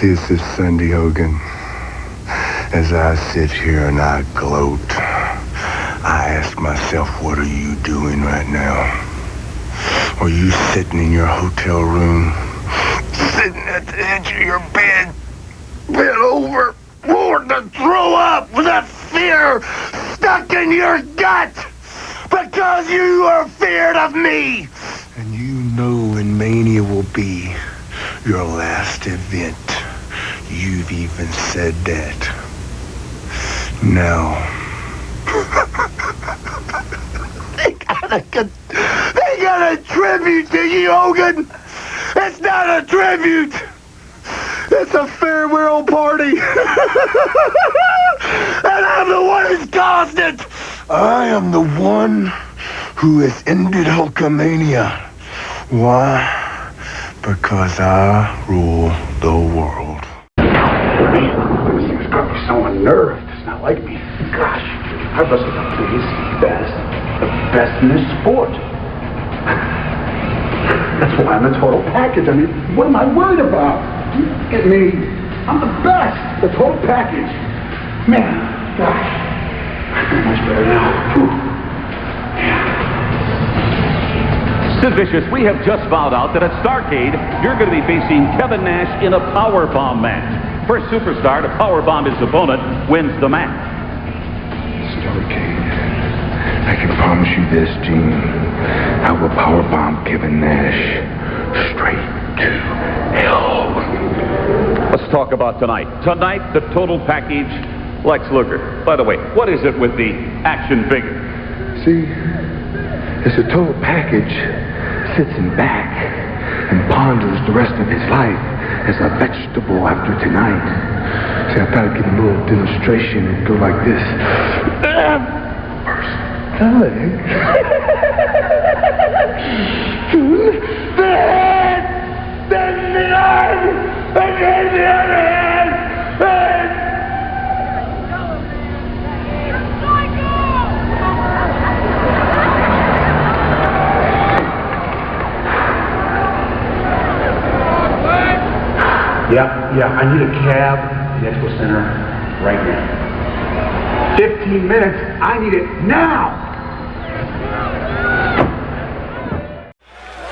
This is Sunday Hogan. As I sit here and I gloat, I ask myself, what are you doing right now? Are you sitting in your hotel room, sitting at the edge of your bed, bent over, wanting to throw up with that fear stuck in your gut because you are feared of me? And you know when Mania will be your last event. You've even said that. Now, they got a tribute to you, Hogan. It's not a tribute. It's a farewell party. And I'm the one who's caused it. I am the one who has ended Hulkamania. Why? Because I rule the world. Man, this thing's got me so unnerved. It's not like me. Gosh, I wrestled the biggest, best, the best in this sport. That's why I'm the total package. I mean, what am I worried about? Look at me. I'm the best. The total package. Man, gosh. I feel much better now. Whew. Yeah. Sid Vicious, we have just found out that at Starrcade, you're going to be facing Kevin Nash in a powerbomb match. First superstar to powerbomb his opponent wins the match. Starrcade, I can promise you this, Gene. I will powerbomb Kevin Nash straight to hell. Let's talk about tonight. Tonight, the total package, Lex Luger. By the way, what is it with the action figure? See, it's a total package. Sits in back and ponders the rest of his life as a vegetable after tonight. See, I thought I'd give a little demonstration and go like this. First, the leg. The head. Then the arm. And then the other hand. Yeah, I need a cab at the Expo Center right now. 15 minutes, I need it now!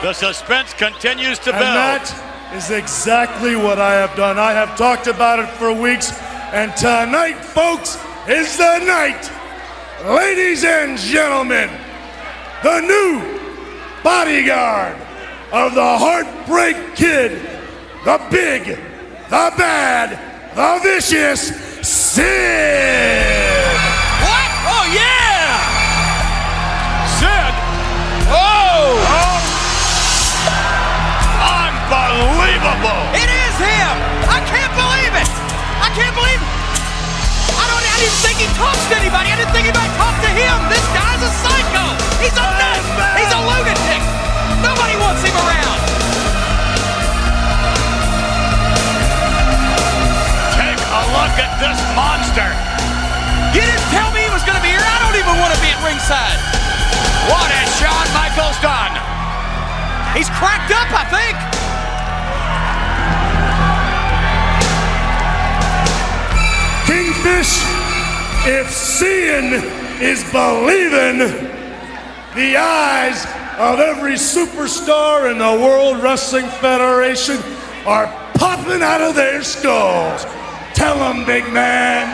The suspense continues to build. And that is exactly what I have done. I have talked about it for weeks, and tonight, folks, is the night. Ladies and gentlemen, the new bodyguard of the Heartbreak Kid, the big, the bad, the vicious Sid! What? Oh, yeah! Sid! Oh! Unbelievable! It is him! I can't believe it! I can't believe it! I didn't think he talks to anybody. I didn't think anybody talked to him. This guy's a psycho. He's a nut. He's a lunatic. Nobody wants him around. Take a look at this monster. You didn't tell me he was going to be here. I don't even want to be at ringside. What has Shawn Michaels done? He's cracked up, I think. Kingfish, if seeing is believing, the eyes of every superstar in the World Wrestling Federation are popping out of their skulls. Tell them, big man.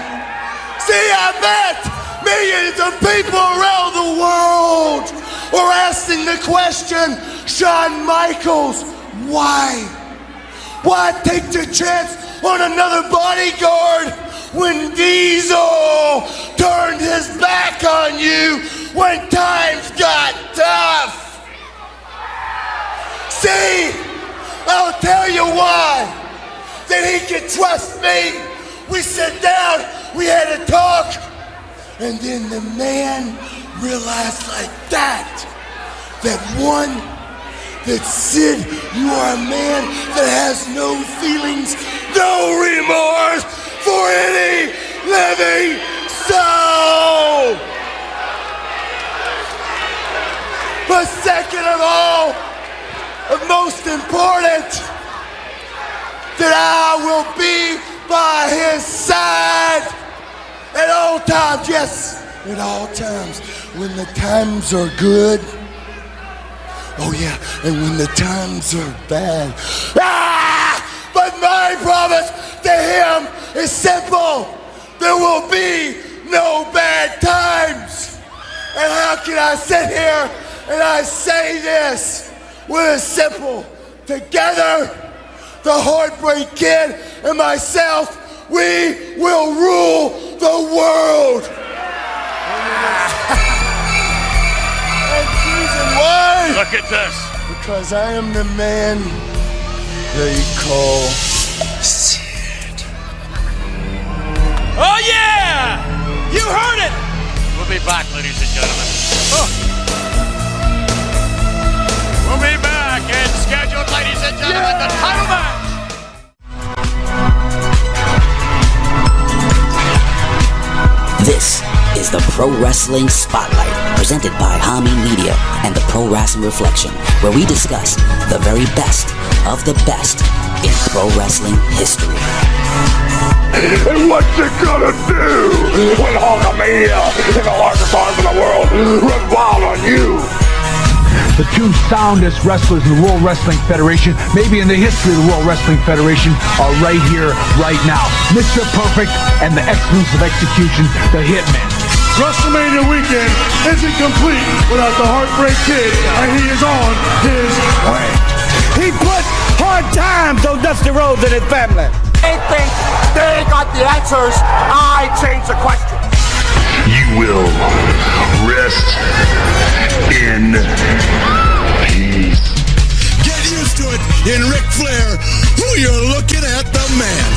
See, I bet millions of people around the world are asking the question, Shawn Michaels, why? Why take the chance on another bodyguard when Diesel turned his back on you when times got tough? See, I'll tell you why. That he could trust me. We sat down, we had a talk, and then the man realized like that Sid, you are a man that has no feelings, no remorse for any living soul. But second of all, most important, that I will be by his side at all times. Yes, at all times. When the times are good. Oh yeah, and when the times are bad. But my promise to him is simple. There will be no bad times. And how can I sit here and I say this with a simple, together, the Heartbreak Kid and myself, we will rule the world. And reason why? Look at this. Because I am the man they call Sid. Oh, yeah! You heard it! We'll be back, ladies and gentlemen. We'll be back and scheduled, ladies and gentlemen, the title match. This is the Pro Wrestling Spotlight, presented by Hami Media and the Pro Wrestling Reflection, where we discuss the very best of the best in pro wrestling history. And what's it gonna do when Hulkamania and the largest arms in the world run wild on you? The two soundest wrestlers in the World Wrestling Federation, maybe in the history of the World Wrestling Federation, are right here, right now. Mr. Perfect and the excellence of execution, the Hitman. WrestleMania weekend isn't complete without the Heartbreak Kid, and he is on his way. He put hard times on Dusty Rhodes and his family. They think they got the answers. I change the question. You will rest in peace. Get used to it in Ric Flair. Who you're looking at, the man.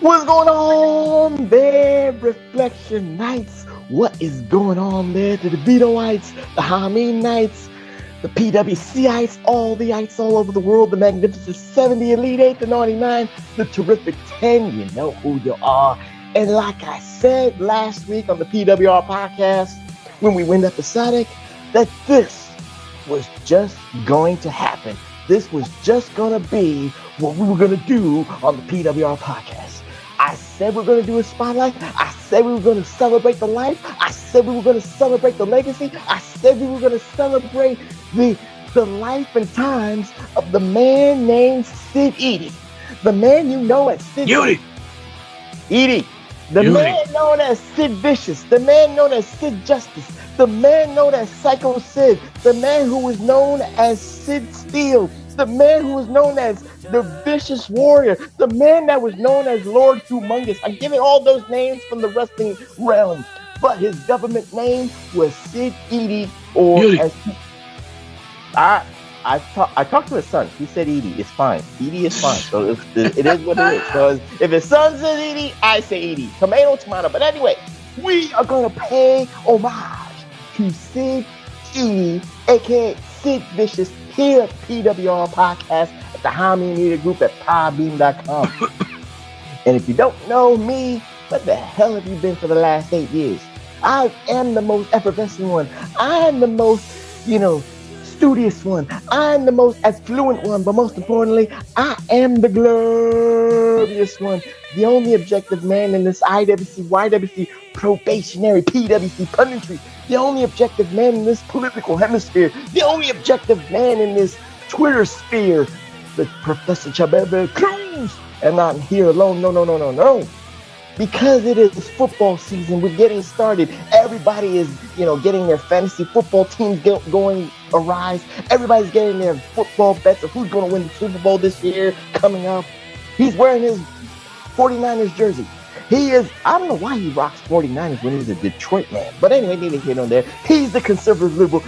What's going on there, Reflection Knights? What is going on there to the Vitoites, the Hameen Knights, the PWCites, all the ites all over the world, the Magnificent 70, Elite 8, the 99, the Terrific 10, you know who you are. And like I said last week on the PWR podcast, when we went episodic, that this was just going to happen. This was just going to be what we were going to do on the PWR podcast. I said we we're going to do a spotlight. I said we were going to celebrate the life. I said we were going to celebrate the legacy. I said we were going to celebrate the life and times of the man named Sid Eudy. The man you know as Sid Eudy. The Eudy. man known as Sid Vicious. The man known as Sid Justice. The man known as Sycho Sid. The man who was known as Sid Steel. The man who was known as the Vicious Warrior, the man that was known as Lord Humongous. I'm giving all those names from the wrestling realm, but his government name was Sid Eudy, or Eudy. as I talked to his son. He said Eudy. It's fine. Eudy is fine. So it is what it is. So if his son says Eudy, I say Eudy. Tomato, tomato. But anyway, we are going to pay homage to Sid Eudy, aka Sid Vicious, here at PWR Podcast at the Hami Media Group at podbeam.com. And if you don't know me, what the hell have you been for the last 8 years? I am the most effervescent one. I am the most, studious one. I am the most affluent one. But most importantly, I am the glorious one. The only objective man in this IWC, YWC, probationary, PWC punditry. The only objective man in this political hemisphere. The only objective man in this Twitter sphere. The Professor Chabebe Cruz. And I'm here alone. No. Because it is football season, we're getting started. Everybody is, getting their fantasy football teams going arise. Everybody's getting their football bets of who's going to win the Super Bowl this year coming up. He's wearing his 49ers jersey. I don't know why he rocks 49ers when he's a Detroit man. But anyway, neither here nor there. He's the conservative liberal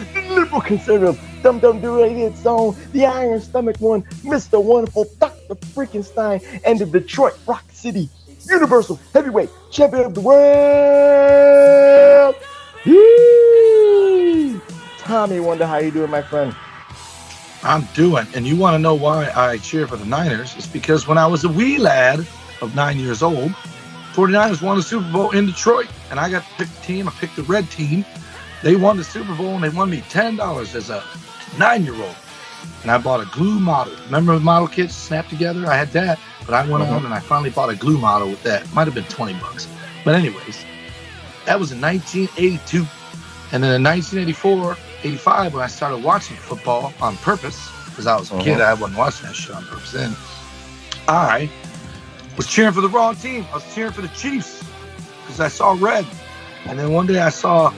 liberal conservative, dum-dum deranged zone, the Iron Stomach one, Mr. Wonderful, Dr. Freakenstein, and the Detroit Rock City Universal Heavyweight Champion of the world. Yee! Tommy Wonder, how you doing, my friend? I'm doing, and you want to know why I cheer for the Niners? It's because when I was a wee lad of 9 years old, 49ers won the Super Bowl in Detroit, and I got to pick the team. I picked the red team. They won the Super Bowl, and they won me $10 as a 9-year-old. And I bought a glue model. Remember the model kits snap together? I had that, but I went on and I finally bought a glue model with that. Might have been $20. But anyways, that was in 1982. And then in 1984, 85, when I started watching football on purpose, because I was a kid, I wasn't watching that shit on purpose then, I was cheering for the wrong team. I was cheering for the Chiefs because I saw red. And then one day I saw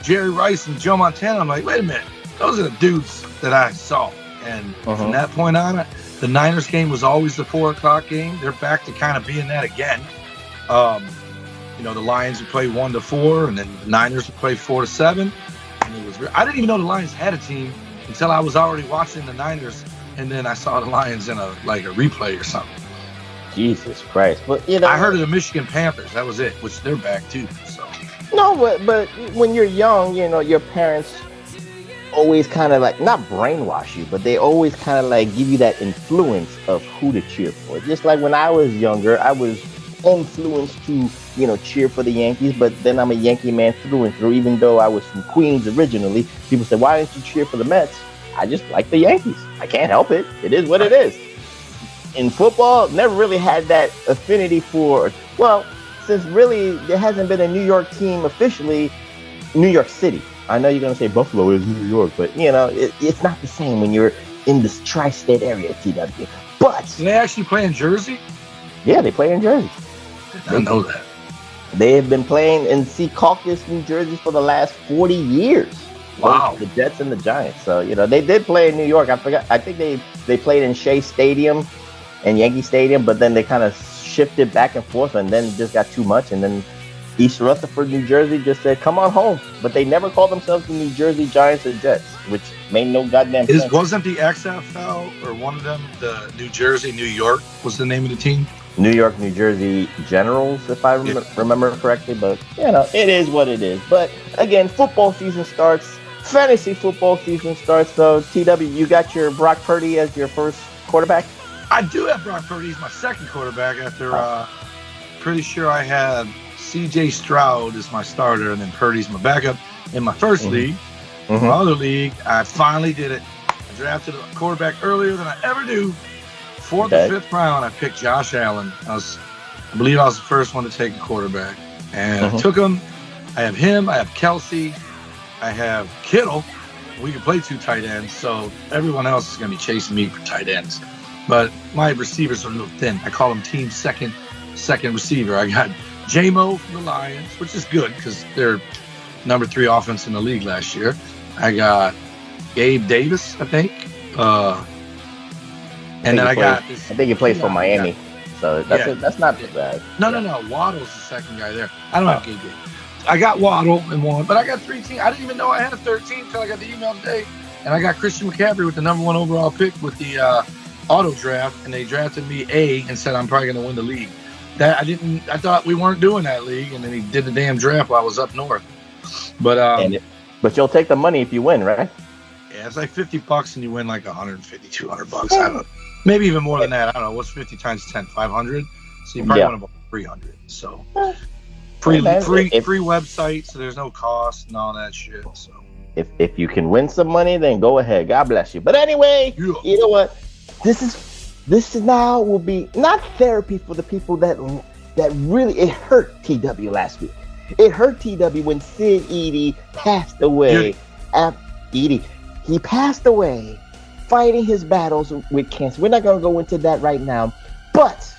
Jerry Rice and Joe Montana. I'm like, wait a minute. Those are the dudes that I saw. And from that point on, the Niners game was always the 4 o'clock game. They're back to kind of being that again. You know, the Lions would play 1-4, and then the Niners would play 4-7. And it was I didn't even know the Lions had a team until I was already watching the Niners, and then I saw the Lions in a replay or something. Jesus Christ! But you know, I heard of the Michigan Panthers. That was it. Which they're back too. So no, but when you're young, you know, your parents always kind of like not brainwash you, but they always kind of like give you that influence of who to cheer for. Just like when I was younger, I was influenced to, you know, cheer for the Yankees, but then I'm a Yankee man through and through. Even though I was from Queens originally, people said, why didn't you cheer for the Mets? I just like the Yankees. I can't help it. It is what it is. In football, never really had that affinity for, well, since really there hasn't been a New York team officially, New York City. I know you're going to say Buffalo is New York, but, you know, it's not the same when you're in this tri-state area, TW. But do they actually play in Jersey? Yeah, they play in Jersey. I didn't know that. They have been playing in Secaucus, New Jersey for the last 40 years. Wow. The Jets and the Giants. So, you know, they did play in New York. I forgot. I think they played in Shea Stadium and Yankee Stadium, but then they kind of shifted back and forth, and then it just got too much. And then East Rutherford, New Jersey just said, come on home. But they never called themselves the New Jersey Giants or Jets, which made no goddamn sense. Wasn't the XFL or one of them the New Jersey, New York was the name of the team? New York, New Jersey Generals, if I remember correctly. But, you know, it is what it is. But, again, football season starts. Fantasy football season starts. So, TW, you got your Brock Purdy as your first quarterback? I do have Brock Purdy as my second quarterback after pretty sure I had C.J. Stroud as my starter and then Purdy's my backup in my first league. In my other league, I finally did it. I drafted a quarterback earlier than I ever do. 4th or 5th round, I picked Josh Allen. I believe I was the first one to take a quarterback. And I took him. I have him. I have Kelsey. I have Kittle. We can play 2 tight ends, so everyone else is going to be chasing me for tight ends. But my receivers are a little thin. I call them team second receiver. I got J-Mo from the Lions, which is good because they're number 3 offense in the league last year. I got Gabe Davis, I think. And then I think he plays for Miami. So that's not too bad. No. Waddle's the second guy there. I don't have Gabe Davis. I got Waddle in one, but I got 3 teams. I didn't even know I had a 13 until I got the email today. And I got Christian McCaffrey with the number 1 overall pick with the auto draft, and they drafted me A and said I'm probably going to win the league. I thought we weren't doing that league, and then he did the damn draft while I was up north. But but you'll take the money if you win, right? Yeah, it's like $50 and you win like $150, $200. I don't know. Maybe even more than that. I don't know. What's 50 times 10? 500. So you probably win about 300. So free website, so there's no cost and all that shit. So if you can win some money, then go ahead. God bless you. But anyway, you know what? This is now will be not therapy for the people that really it hurt TW last week. It hurt TW when Sid Eudy passed away. Eudy, he passed away fighting his battles with cancer. We're not going to go into that right now, but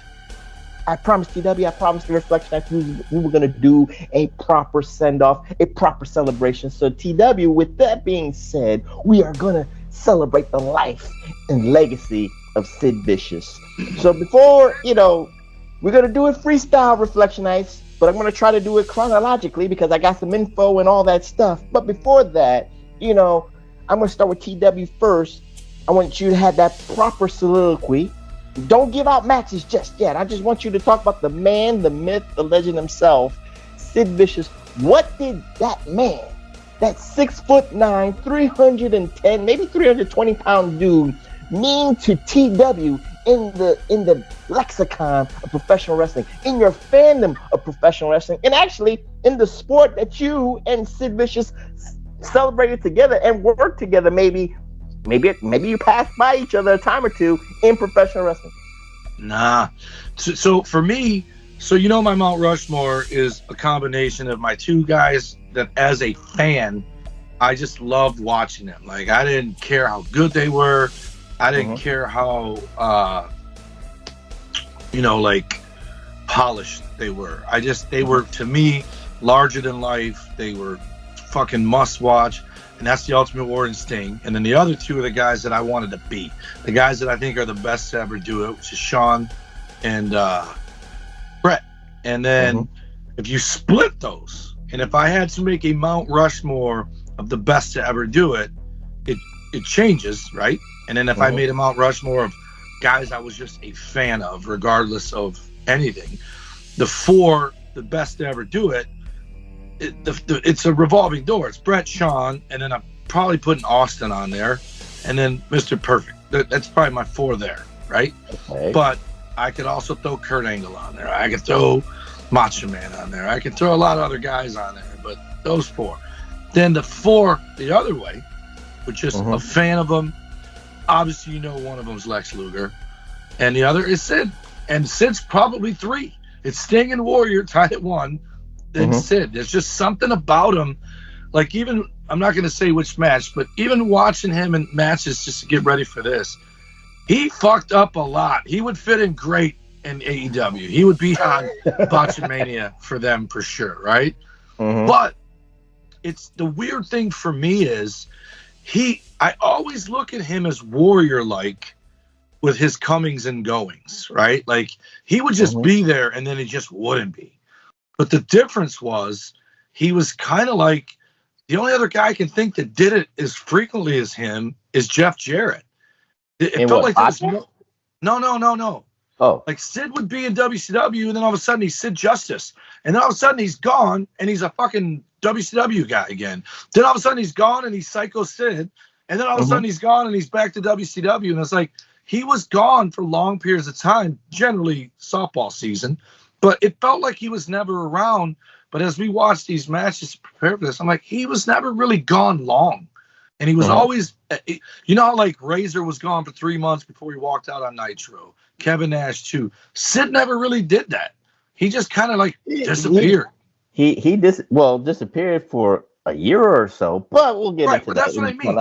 I promised TW, I promised the Reflection we were going to do a proper send-off, a proper celebration. So TW, with that being said, we are going to celebrate the life and legacy of Sid Vicious. So before, we're going to do it freestyle, Reflectionites, but I'm going to try to do it chronologically because I got some info and all that stuff. But before that, I'm going to start with TW first. I want you to have that proper soliloquy. Don't give out matches just yet. I just want you to talk about the man, the myth, the legend himself, Sid Vicious. What did that man, that 6'9", 310, maybe 320-pound dude, mean to TW in the lexicon of professional wrestling, in your fandom of professional wrestling, and actually in the sport that you and Sid Vicious celebrated together and worked together? Maybe you passed by each other a time or two in professional wrestling. Nah. So for me, my Mount Rushmore is a combination of my two guys that, as a fan, I just loved watching them. Like, I didn't care how good they were. I didn't care how, polished they were. They were, to me, larger than life. They were fucking must watch. And that's the Ultimate Warrior and Sting. And then the other two are the guys that I wanted to be. The guys that I think are the best to ever do it, which is Shawn and Brett. And then if you split those, and if I had to make a Mount Rushmore of the best to ever do it, it changes, right? And then if I made a Mount Rushmore of guys I was just a fan of, regardless of anything, the best to ever do it, it's a revolving door. It's Brett, Shawn, and then I'm probably putting Austin on there, and then Mr. Perfect. That's probably my 4 there, right? Okay. But I could also throw Kurt Angle on there. I could throw Macho Man on there. I could throw a lot of other guys on there, but those 4. Then the 4 the other way, which just a fan of them. Obviously, one of them is Lex Luger, and the other is Sid. And Sid's probably 3. It's Sting and Warrior tied at 1. Then Sid. There's just something about him. Like, even, I'm not going to say which match, but even watching him in matches just to get ready for this, he fucked up a lot. He would fit in great in AEW. He would be on Botchamania for them for sure, right? But it's the weird thing for me is I always look at him as Warrior-like with his comings and goings, right? Like, he would just be there and then he just wouldn't be. But the difference was he was kind of like the only other guy I can think that did it as frequently as him is Jeff Jarrett. It felt like there was no. Oh. Like, Sid would be in WCW, and then all of a sudden he's Sid Justice. And then all of a sudden he's gone, and he's a fucking WCW guy again. Then all of a sudden he's gone, and he's Sycho Sid. And then all of a sudden he's gone, and he's back to WCW. And it's like, he was gone for long periods of time, generally softball season. But it felt like he was never around. But as we watched these matches to prepare for this, I'm like, he was never really gone long. And he was always, how like Razor was gone for 3 months before he walked out on Nitro. Kevin Nash too. Sid never really did that. He just kind of like disappeared. He disappeared for a year or so. But we'll get into that. That's what I mean.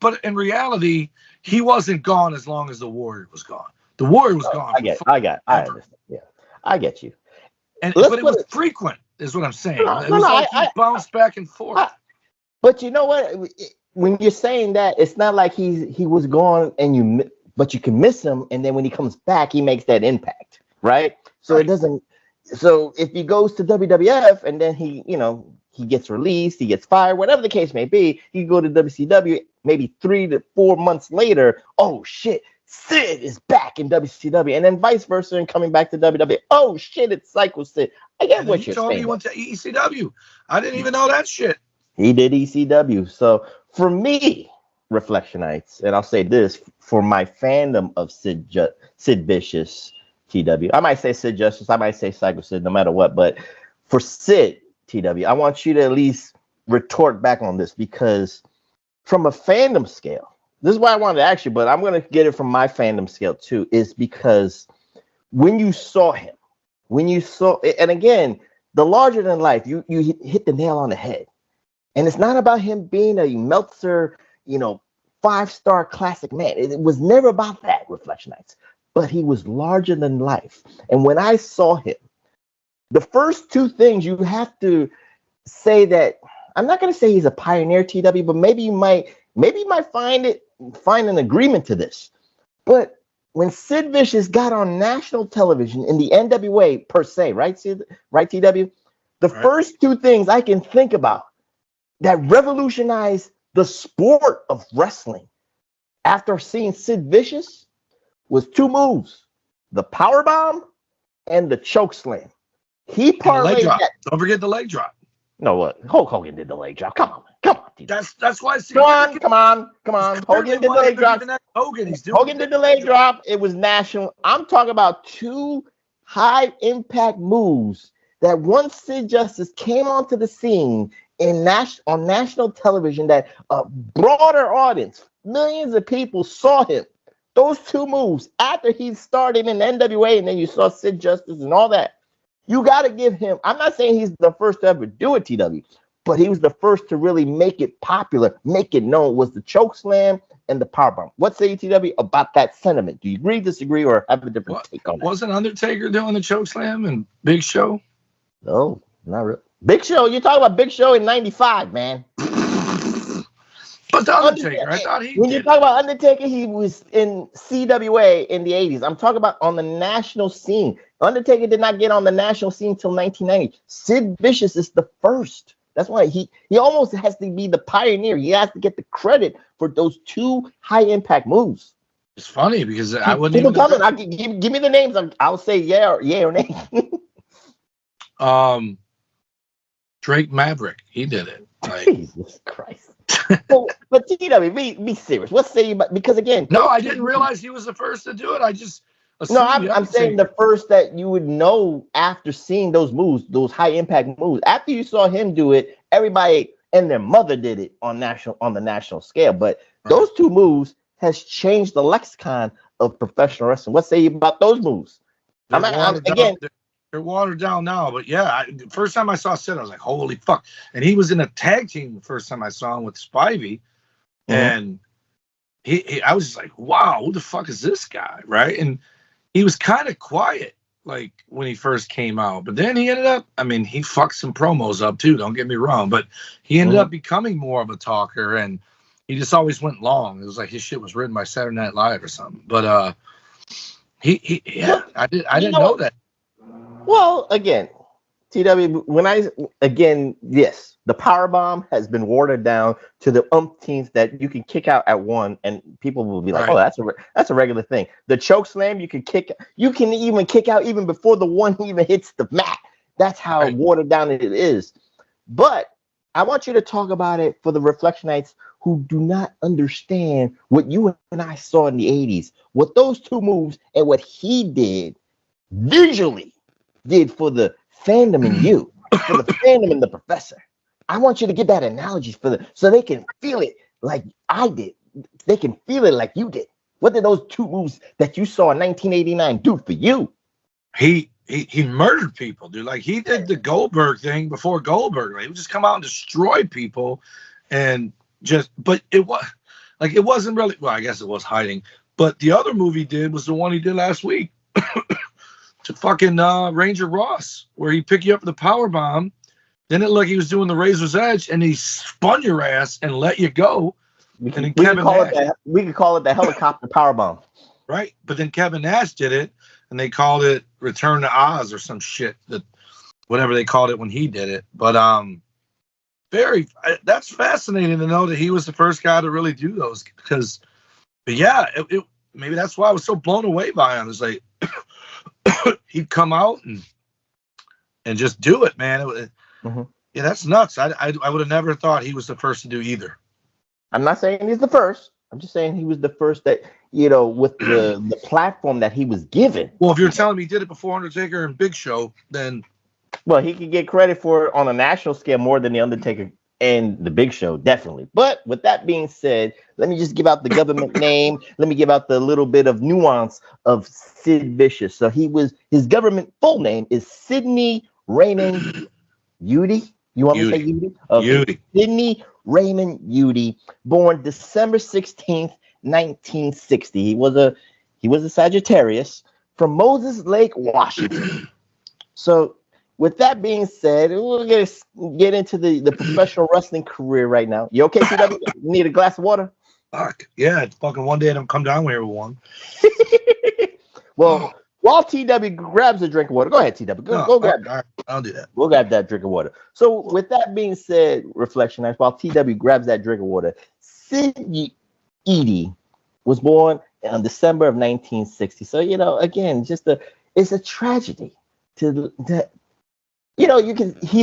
But in reality, he wasn't gone as long as the Warrior was gone. The Warrior was gone. I understand. Yeah, I get you. But it was frequent, is what I'm saying. He bounced back and forth. But you know what? When you're saying that, it's not like he was gone but you can miss him, and then when he comes back, he makes that impact, right? So it doesn't. So if he goes to WWF and then he gets released, he gets fired, whatever the case may be, he go to WCW maybe 3 to 4 months later. Oh shit, Sid is back in WCW, and then vice versa, and coming back to WWE. Oh shit, it's Sycho Sid. I get what you're saying. He went to ECW. I didn't even know that shit. He did ECW. So for me, Reflectionites, and I'll say this, for my fandom of Sid Vicious TW, I might say Sid Justice, I might say Sycho Sid, no matter what, but for Sid TW, I want you to at least retort back on this, because from a fandom scale, this is why I wanted to ask you, but I'm going to get it from my fandom scale too, is because when you saw him, and again, the larger than life, you hit the nail on the head. And it's not about him being a Meltzer, 5-star classic man. It was never about that, Reflectionites. But he was larger than life. And when I saw him, the first 2 things you have to say that, I'm not going to say he's a pioneer, TW, but maybe you might find an agreement to this. But when Sid Vicious got on national television in the NWA per se, right, Sid, right, TW? The first 2 things I can think about that revolutionized The sport of wrestling, after seeing Sid Vicious, was 2 moves: the power bomb and the choke slam. He parlayed that. Don't forget the leg drop. No, what? Hulk Hogan did the leg drop. Come on. That's why. Come on. Hogan did the leg drop. Hogan did the leg drop. It was national. I'm talking about 2 high impact moves that once Sid Justice came onto the scene on national television, that a broader audience, millions of people saw him. Those 2 moves after he started in the NWA, and then you saw Sid Justice and all that. You got to give him. I'm not saying he's the first to ever do it, TW, but he was the first to really make it popular, make it known, was the choke slam and the powerbomb. What say you, TW, about that sentiment? Do you agree, disagree, or have a different take on that? Wasn't Undertaker doing the choke slam and Big Show? No, not really. Big Show, you're talking about Big Show in 95, man. But the Undertaker, I thought he When you talk about Undertaker, he was in CWA in the 80s. I'm talking about on the national scene. Undertaker did not get on the national scene until 1990. Sid Vicious is the first. That's why he almost has to be the pioneer. He has to get the credit for those 2 high impact moves. It's funny because I wouldn't People even coming. Give me the names. I'll say yeah or nay. Drake Maverick, he did it. Like, Jesus Christ. But TW, be serious. What say you about, because again, no, I didn't realize he was the first to do it. I just no, I'm saying the first that you would know after seeing those moves, those high impact moves. After you saw him do it, everybody and their mother did it on the national scale. But those 2 moves has changed the lexicon of professional wrestling. What say you about those moves? They're watered down now, but yeah, first time I saw Sid, I was like, holy fuck. And he was in a tag team the first time I saw him with Spivey. And I was just like, wow, who the fuck is this guy? Right. And he was kind of quiet, like when he first came out, but then he ended up, I mean, he fucked some promos up too, don't get me wrong, but he ended up becoming more of a talker, and he just always went long. It was like his shit was written by Saturday Night Live or something. But I didn't know that. Well, again, TW, yes, the power bomb has been watered down to the umpteenth that you can kick out at one, and people will be like, "Oh, that's a regular thing." The choke slam, you can even kick out even before the one even hits the mat. That's how watered down it is. But I want you to talk about it for the Reflectionites who do not understand what you and I saw in the 80s, what those 2 moves and what he did visually did for the fandom in you, for the fandom in the professor. I want you to get that analogy so they can feel it like I did. They can feel it like you did. What did those 2 moves that you saw in 1989 do for you? He murdered people, dude. Like, he did the Goldberg thing before Goldberg. Like, he would just come out and destroy people, and but it wasn't really. Well, I guess it was hiding. But the other move he did was the one he did last week. To fucking Ranger Ross, where he pick you up with the power bomb, then it looked like he was doing the Razor's Edge, and he spun your ass and let you go. We could call it the helicopter power bomb, right? But then Kevin Nash did it, and they called it Return to Oz or some shit, that whatever they called it when he did it. But that's fascinating to know that he was the first guy to really do those. But yeah, maybe that's why I was so blown away by him. It's like, he'd come out and just do it, man. Yeah, that's nuts. I would have never thought he was the first to do either. I'm not saying he's the first. I'm just saying he was the first that, with the platform that he was given. Well, if you're telling me he did it before Undertaker and Big Show, then... Well, he could get credit for it on a national scale more than the Undertaker and the Big Show, definitely. But with that being said, let me just give out the government name. Let me give out the little bit of nuance of Sid Vicious. So his government full name is Sidney Raymond Eudy. You want me to say Eudy? Okay. Eudy. Sidney Raymond Eudy, born December 16th, 1960. He was a Sagittarius from Moses Lake, Washington. So with that being said, we'll get into the professional wrestling career right now. You okay, CW? You need a glass of water? Fuck. Yeah, it's fucking one day I'm come down here with one. Well, While TW grabs a drink of water, go ahead, TW. Go grab. All right, I'll do that. We'll grab that drink of water. So, with that being said, Reflection Nights, while TW grabs that drink of water, Sid Eudy was born in December of 1960. So, again, it's a tragedy he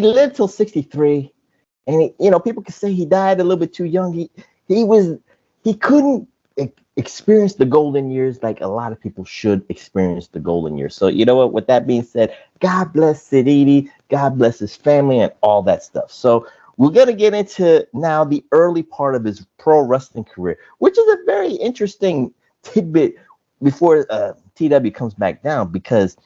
lived till 63, and people can say he died a little bit too young. He couldn't experience the golden years like a lot of people should experience the golden years. So, with that being said, God bless Sid Eudy, God bless his family and all that stuff. So we're going to get into now the early part of his pro wrestling career, which is a very interesting tidbit before TW comes back down, because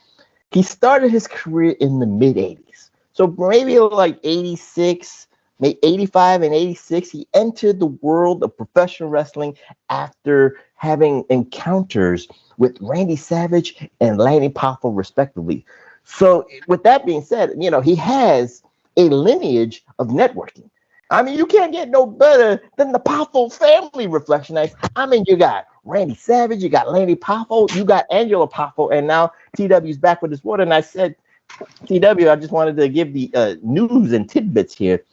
he started his career in the mid-'80s. So maybe like 86, maybe 85 and 86, he entered the world of professional wrestling after having encounters with Randy Savage and Lanny Poffo, respectively. So with that being said, he has a lineage of networking. I mean, you can't get no better than the Poffo family, Reflection Nights. I mean, you got Randy Savage, you got Lanny Poffo, you got Angelo Poffo, and now TW's back with his water. And I said, TW, I just wanted to give the news and tidbits here.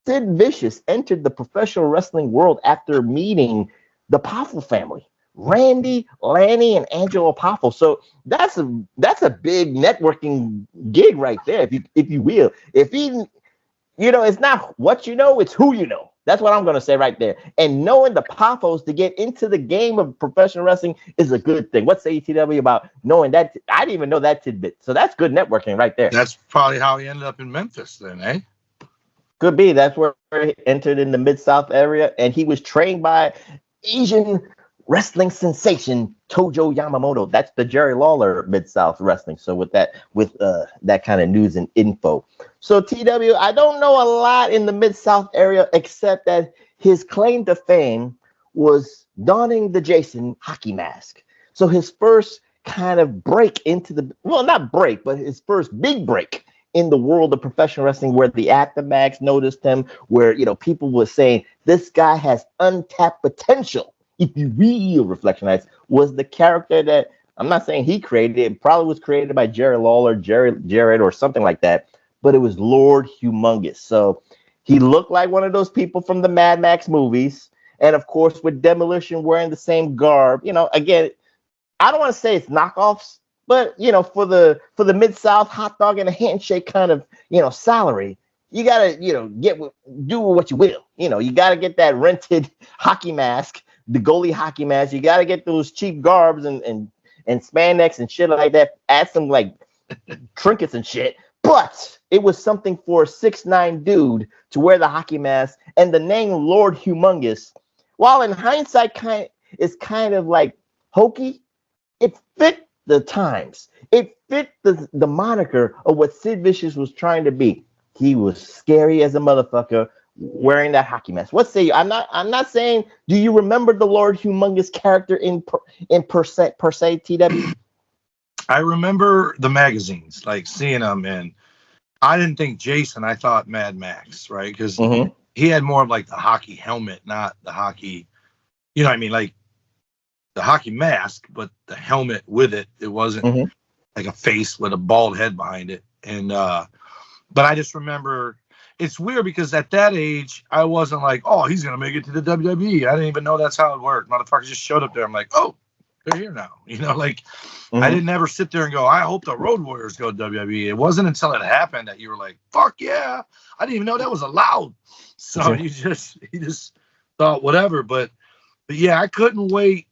Sid Vicious entered the professional wrestling world after meeting the Poffo family, Randy, Lanny, and Angelo Poffo. So that's a big networking gig right there, if you will. If he, it's not what you know, it's who you know. That's what I'm going to say right there. And knowing the Poffos to get into the game of professional wrestling is a good thing. What say TW about knowing that? I didn't even know that tidbit. So that's good networking right there. That's probably how he ended up in Memphis then, eh? Could be. That's where he entered in the Mid-South area. And he was trained by Asian wrestling sensation Tojo Yamamoto. That's the Jerry Lawler Mid-South wrestling. So with that kind of news and info. So TW, I don't know a lot in the Mid-South area except that his claim to fame was donning the Jason hockey mask. So his first kind of break into not break, but his first big break in the world of professional wrestling, where the Aftermaths noticed him, where people were saying this guy has untapped potential. If you will, Reflection Nights, was the character that I'm not saying he created. It probably was created by Jerry Lawler, Jared, or something like that. But it was Lord Humongous. So he looked like one of those people from the Mad Max movies. And of course, with Demolition wearing the same garb, again, I don't want to say it's knockoffs, but for the Mid-South hot dog and a handshake kind of, salary, you gotta, do what you will. You gotta get that rented hockey mask, the goalie hockey mask. You gotta get those cheap garbs and spandex and shit like that. Add some like trinkets and shit. But it was something for a 6'9" dude to wear the hockey mask, and the name Lord Humongous, while in hindsight is kind of like hokey, it fit the times. It fit the moniker of what Sid Vicious was trying to be. He was scary as a motherfucker wearing that hockey mask. What say you? I'm not saying. Do you remember the Lord Humongous character in per se TW? I remember the magazines, like seeing them, and I didn't think Jason. I thought Mad Max, right? Because he had more of like the hockey helmet, not the hockey. You know what I mean? Like the hockey mask, but the helmet with it. It wasn't like a face with a bald head behind it. And but I just remember. It's weird because at that age, I wasn't like, oh, he's going to make it to the WWE. I didn't even know that's how it worked. Motherfuckers just showed up there. I'm like, oh, they're here now. I didn't ever sit there and go, I hope the Road Warriors go to WWE. It wasn't until it happened that you were like, fuck yeah. I didn't even know that was allowed. So you just thought whatever. But yeah, I couldn't wait.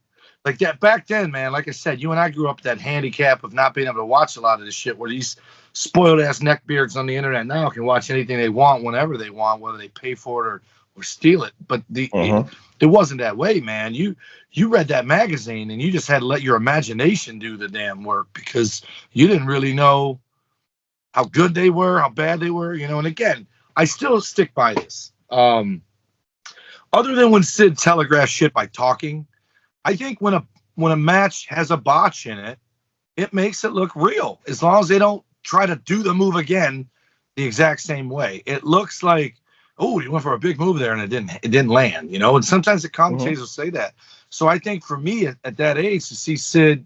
Like that back then, man, like I said, you and I grew up with that handicap of not being able to watch a lot of this shit where these spoiled ass neckbeards on the internet now can watch anything they want whenever they want, whether they pay for it or steal it. But it wasn't that way, man. You read that magazine and you just had to let your imagination do the damn work because you didn't really know how good they were, how bad they were, And again, I still stick by this. Other than when Sid telegraphed shit by talking, I think when a match has a botch in it, it makes it look real. As long as they don't try to do the move again the exact same way. It looks like, oh, you went for a big move there and it didn't land, And sometimes the commentators will say that. So I think for me at that age to see Sid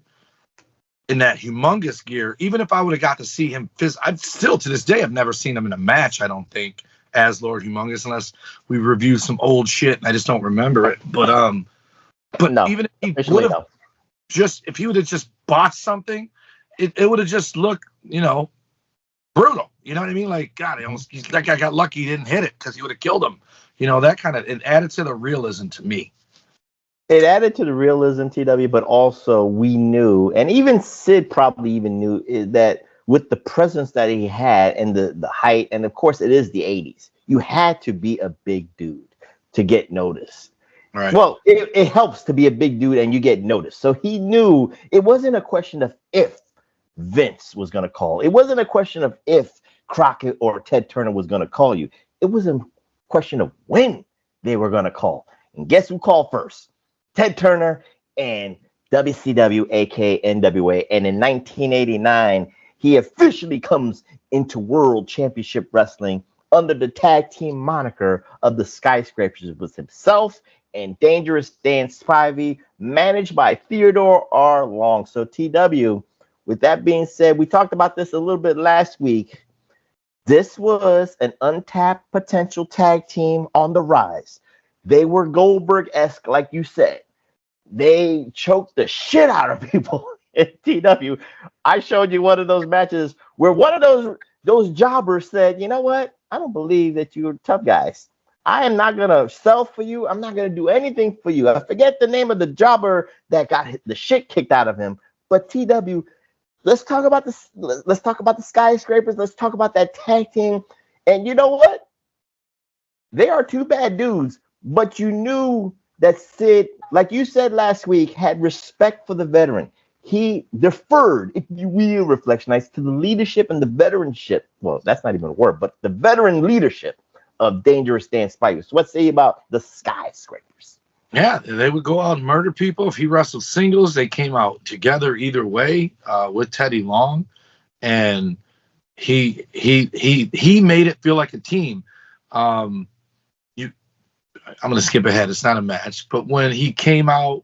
in that humongous gear. Even if I would have got to see him, I've still to this day I've never seen him in a match. I don't think as Lord Humongous, unless we reviewed some old shit and I just don't remember it. But no, even if he would have if he would have just botched something, it would have just looked, brutal. You know what I mean? Like, God, that guy got lucky he didn't hit it because he would have killed him. That kind of, it added to the realism to me. It added to the realism, TW, but also we knew, and even Sid probably even knew, is that with the presence that he had and the height, and of course it is the 80s, you had to be a big dude to get noticed. Right. Well, it helps to be a big dude and you get noticed. So he knew it wasn't a question of if Vince was going to call. It wasn't a question of if Crockett or Ted Turner was going to call you. It was a question of when they were going to call. And guess who called first? Ted Turner and WCW, aka NWA. And in 1989, he officially comes into World Championship Wrestling under the tag team moniker of the Skyscrapers with himself and Dangerous Dan Spivey, managed by Theodore R. Long. So TW, with that being said, we talked about this a little bit last week. This was an untapped potential tag team on the rise. They were Goldberg-esque, like you said. They choked the shit out of people in TW. I showed you one of those matches where one of those jobbers said, you know what? I don't believe that you're tough guys. I am not going to sell for you. I'm not going to do anything for you. I forget the name of the jobber that got the shit kicked out of him. But TW, let's talk about this. Let's talk about the Skyscrapers. Let's talk about that tag team. And you know what? They are two bad dudes, but you knew that Sid, like you said last week, had respect for the veteran. He deferred, if you will, Reflectionites, to the leadership and the veteranship. Well, that's not even a word, but the veteran leadership of Dangerous Dan Spivey. So what say you about the Skyscrapers? Yeah, they would go out and murder people. If he wrestled singles, they came out together either way with Teddy Long, and he made it feel like a team. I'm going to skip ahead. It's not a match, but when he came out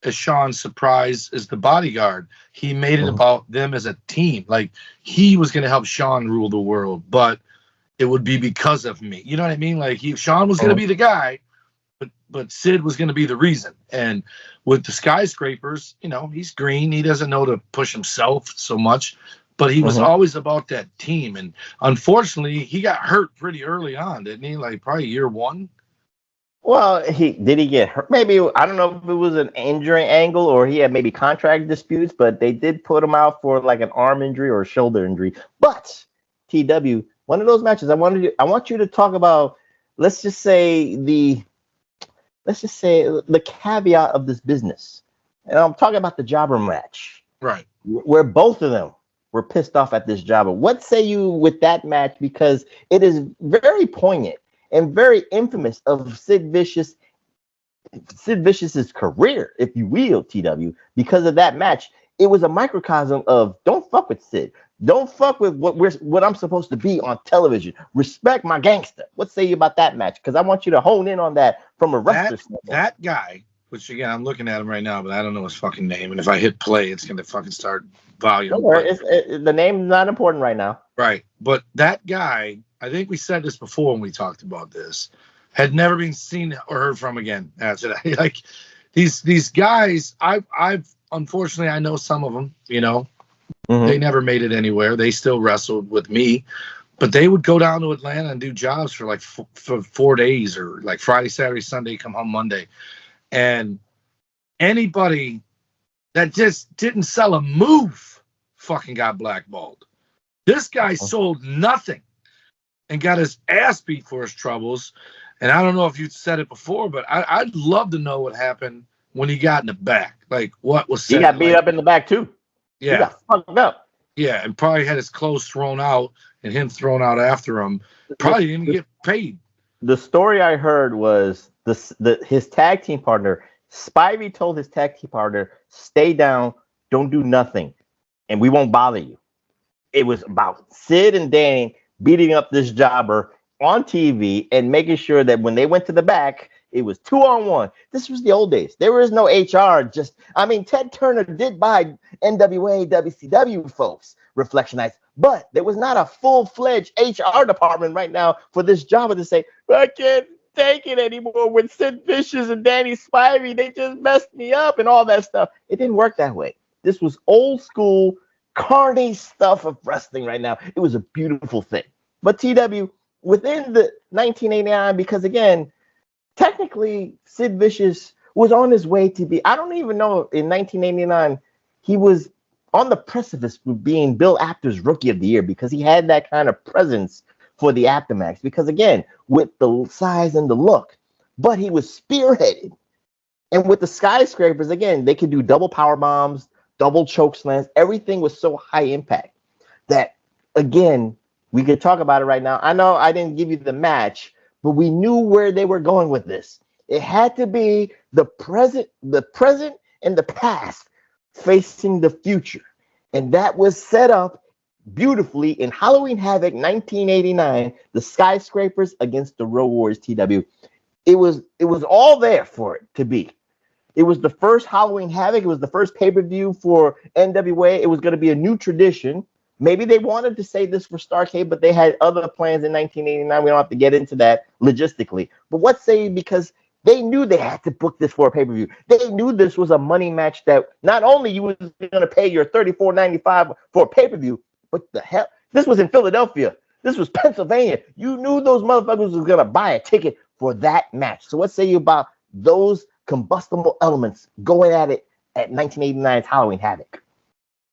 as Sean's surprise as the bodyguard, he made it about them as a team. Like he was going to help Sean rule the world, but it would be because of me. You know what I mean? Like Sean was going to be the guy, but Sid was going to be the reason. And with the Skyscrapers, he's green. He doesn't know to push himself so much, but he was always about that team. And unfortunately, he got hurt pretty early on, didn't he? Like probably year one. Well, did he get hurt? Maybe, I don't know if it was an injury angle or he had maybe contract disputes, but they did put him out for like an arm injury or a shoulder injury. But TW, one of those matches I want you to talk about, let's just say the caveat of this business. And I'm talking about the jobber match. Right. Where both of them were pissed off at this jobber. What say you with that match? Because it is very poignant and very infamous of Sid Vicious's career, if you will, TW, because of that match. It was a microcosm of don't fuck with Sid. Don't fuck with what I'm supposed to be on television. Respect my gangster. What say you about that match? Because I want you to hone in on that from a wrestler standpoint. That guy, which again, I'm looking at him right now, but I don't know his fucking name. And if I hit play, it's going to fucking start volume. Don't worry, the name's not important right now. Right. But that guy, I think we said this before when we talked about this, had never been seen or heard from again after that. Like these guys, I've unfortunately, I know some of them, they never made it anywhere. They still wrestled with me, but they would go down to Atlanta and do jobs for like for 4 days, or like Friday, Saturday, Sunday, come home Monday. And anybody that just didn't sell a move fucking got blackballed. This guy sold nothing and got his ass beat for his troubles. And I don't know if you said it before, but I'd love to know what happened when he got in the back. Like, what was said? He got beat up in the back, too. Yeah. He got fucked up. Yeah, and probably had his clothes thrown out and him thrown out after him. Probably didn't get paid. The story I heard was his tag team partner, Spivey, told his tag team partner, stay down, don't do nothing, and we won't bother you. It was about Sid and Danny beating up this jobber on TV and making sure that when they went to the back, It was 2-on-1. This was the old days. There was no HR. Ted Turner did buy NWA, WCW folks, Reflectionites, but there was not a full-fledged HR department right now for this job to say, I can't take it anymore with Sid Vicious and Danny Spivey. They just messed me up and all that stuff. It didn't work that way. This was old school, carny stuff of wrestling right now. It was a beautiful thing. But TW, within the 1989, because again, technically Sid Vicious was on his way to be, I don't even know, in 1989, he was on the precipice of being Bill Apter's Rookie of the Year because he had that kind of presence for the Aftermax. Because again, with the size and the look, but he was spearheaded. And with the Skyscrapers, again, they could do double power bombs, double choke slams. Everything was so high impact that, again, we could talk about it right now. I know I didn't give you the match, but we knew where they were going with this. It had to be the present and the past facing the future. And that was set up beautifully in Halloween Havoc 1989, the Skyscrapers against the Road Warriors TW. It was all there for it to be. It was the first Halloween Havoc. It was the first pay-per-view for NWA. It was going to be a new tradition. Maybe they wanted to say this for Starrcade, but they had other plans in 1989. We don't have to get into that logistically. But what say, because they knew they had to book this for a pay-per-view. They knew this was a money match that not only you was going to pay your $34.95 for a pay-per-view, but the hell, this was in Philadelphia. This was Pennsylvania. You knew those motherfuckers was going to buy a ticket for that match. So what say you about those combustible elements going at it at 1989's Halloween Havoc?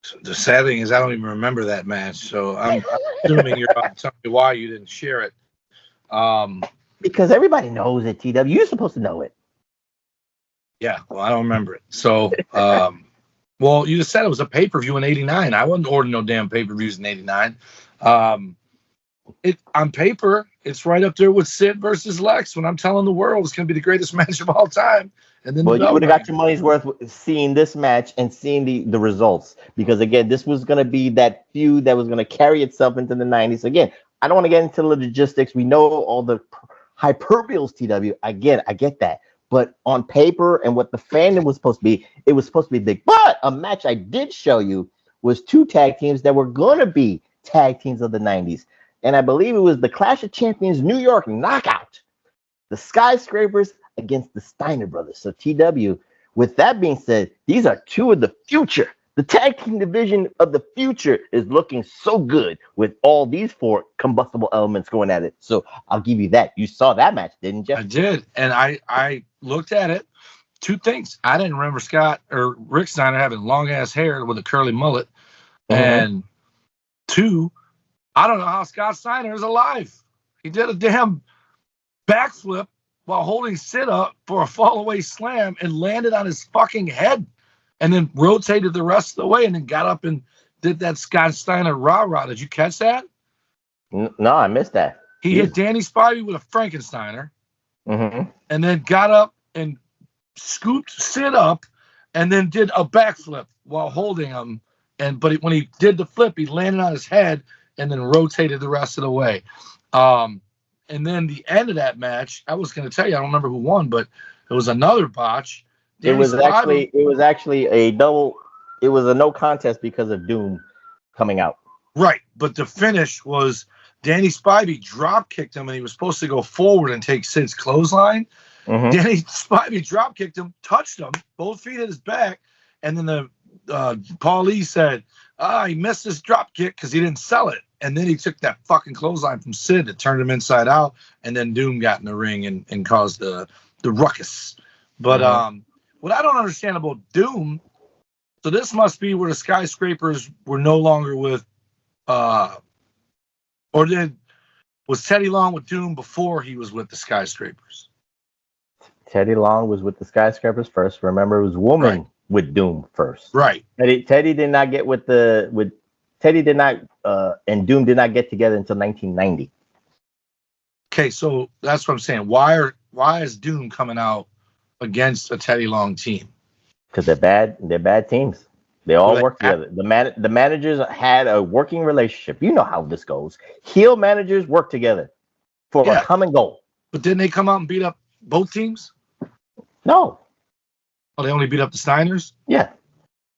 So the sad thing is I don't even remember that match, so I'm assuming you're about to tell me why you didn't share it. Because everybody knows it, TW. You're supposed to know it. Yeah, well, I don't remember it. So, well, you just said it was a pay-per-view in 89. I wasn't ordering no damn pay-per-views in 89. It on paper, it's right up there with Sid versus Lex when I'm telling the world it's going to be the greatest match of all time. And then, well, you would have got your money's worth seeing this match and seeing the results, because again, this was going to be that feud that was going to carry itself into the 90s. Again, I don't want to get into the logistics. We know all the hyperboles, TW. I get that. But on paper and what the fandom was supposed to be, it was supposed to be big. But a match I did show you was two tag teams that were going to be tag teams of the 90s. And I believe it was the Clash of Champions New York Knockout. The Skyscrapers against the Steiner Brothers. So TW, with that being said, these are two of the future. The tag team division of the future is looking so good with all these four combustible elements going at it. So I'll give you that. You saw that match, didn't you? I did. And I looked at it. Two things. I didn't remember Scott or Rick Steiner having long ass hair with a curly mullet. And two, I don't know how Scott Steiner is alive. He did a damn backflip while holding Sid up for a fall-away slam and landed on his fucking head and then rotated the rest of the way and then got up and did that Scott Steiner rah-rah. Did you catch that? No, I missed that. He hit Danny Spivey with a Frankensteiner and then got up and scooped Sid up and then did a backflip while holding him. But when he did the flip, he landed on his head and then rotated the rest of the way. And then the end of that match, I was going to tell you, I don't remember who won, but it was another botch. It was actually a double. It was a no contest because of Doom coming out. Right, but the finish was Danny Spivey drop kicked him, and he was supposed to go forward and take Sid's clothesline. Danny Spivey drop kicked him, touched him, both feet at his back, and then the Paul Lee said, he missed his drop kick because he didn't sell it. And then he took that fucking clothesline from Sid that turned him inside out, and then Doom got in the ring and caused the ruckus. But what I don't understand about Doom, so this must be where the Skyscrapers were no longer with, was Teddy Long with Doom before he was with the Skyscrapers? Teddy Long was with the Skyscrapers first. Remember, it was Woman with Doom first. Right. Teddy did not get Teddy did not, and Doom did not get together until 1990. Okay, so that's what I'm saying. Why is Doom coming out against a Teddy Long team? Because they're bad. They're bad teams. They all work together. The managers had a working relationship. You know how this goes. Heel managers work together for a common goal. But then they come out and beat up both teams? No. Oh, they only beat up the Steiners? Yeah.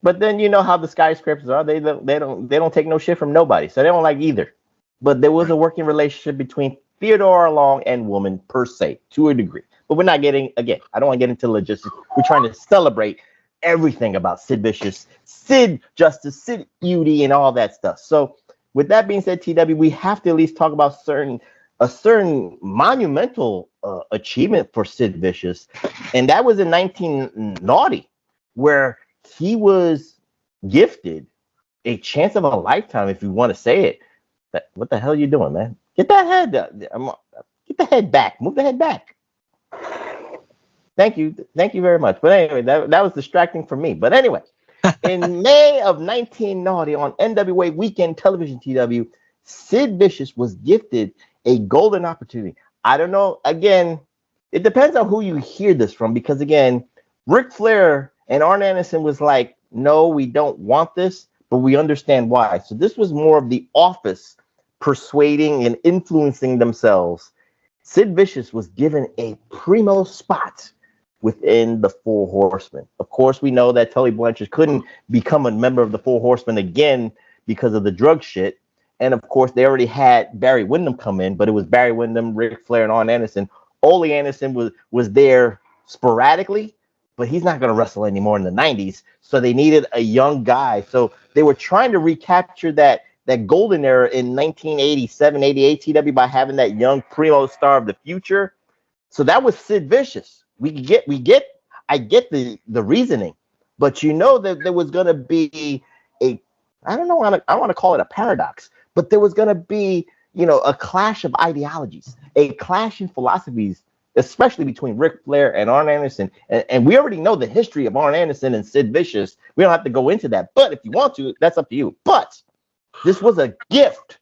But then you know how the skyscrapers are. They don't take no shit from nobody. So they don't like either. But there was a working relationship between Theodore Long and woman per se, to a degree. But we're not getting, again, I don't want to get into logistics. We're trying to celebrate everything about Sid Vicious, Sid Justice, Sid Eudy, and all that stuff. So with that being said, TW, we have to at least talk about a certain monumental achievement for Sid Vicious. And that was in 1990, where he was gifted a chance of a lifetime, if you want to say it. What the hell are you doing, man? Get that head. Get the head back. Move the head back. Thank you very much. But anyway, that was distracting for me. But anyway, in May of 1990 on NWA Weekend Television TW, Sid Vicious was gifted a golden opportunity. I don't know. Again, it depends on who you hear this from, because again, Ric Flair and Arn Anderson was like, no, we don't want this, but we understand why. So this was more of the office persuading and influencing themselves. Sid Vicious was given a primo spot within the Four Horsemen. Of course, we know that Tully Blanchard couldn't become a member of the Four Horsemen again because of the drug shit. And of course, they already had Barry Windham come in, but it was Barry Windham, Ric Flair, and Arn Anderson. Ole Anderson was there sporadically, but he's not going to wrestle anymore in the 90s. So they needed a young guy. So they were trying to recapture that golden era in 1987, 88 TW by having that young primo star of the future. So that was Sid Vicious. I get the reasoning, but you know that there was going to be I want to call it a paradox, but there was going to be, a clash of ideologies, a clash in philosophies, especially between Ric Flair and Arn Anderson. And we already know the history of Arn Anderson and Sid Vicious. We don't have to go into that, but if you want to, that's up to you. But this was a gift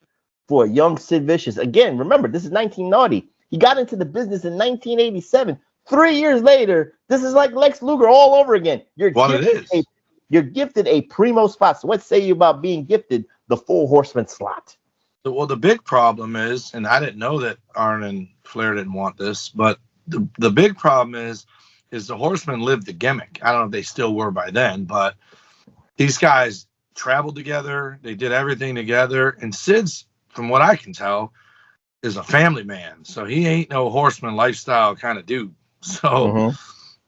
for a young Sid Vicious. Again, remember, this is 1990. He got into the business in 1987. 3 years later, this is like Lex Luger all over again. You're gifted a primo spot. So what say you about being gifted the Four Horsemen slot? Well, the big problem is, and I didn't know that Arn and Flair didn't want this, but the big problem is the Horsemen lived the gimmick. I don't know if they still were by then, but these guys traveled together. They did everything together. And Sid's, from what I can tell, is a family man. So he ain't no Horseman lifestyle kind of dude. So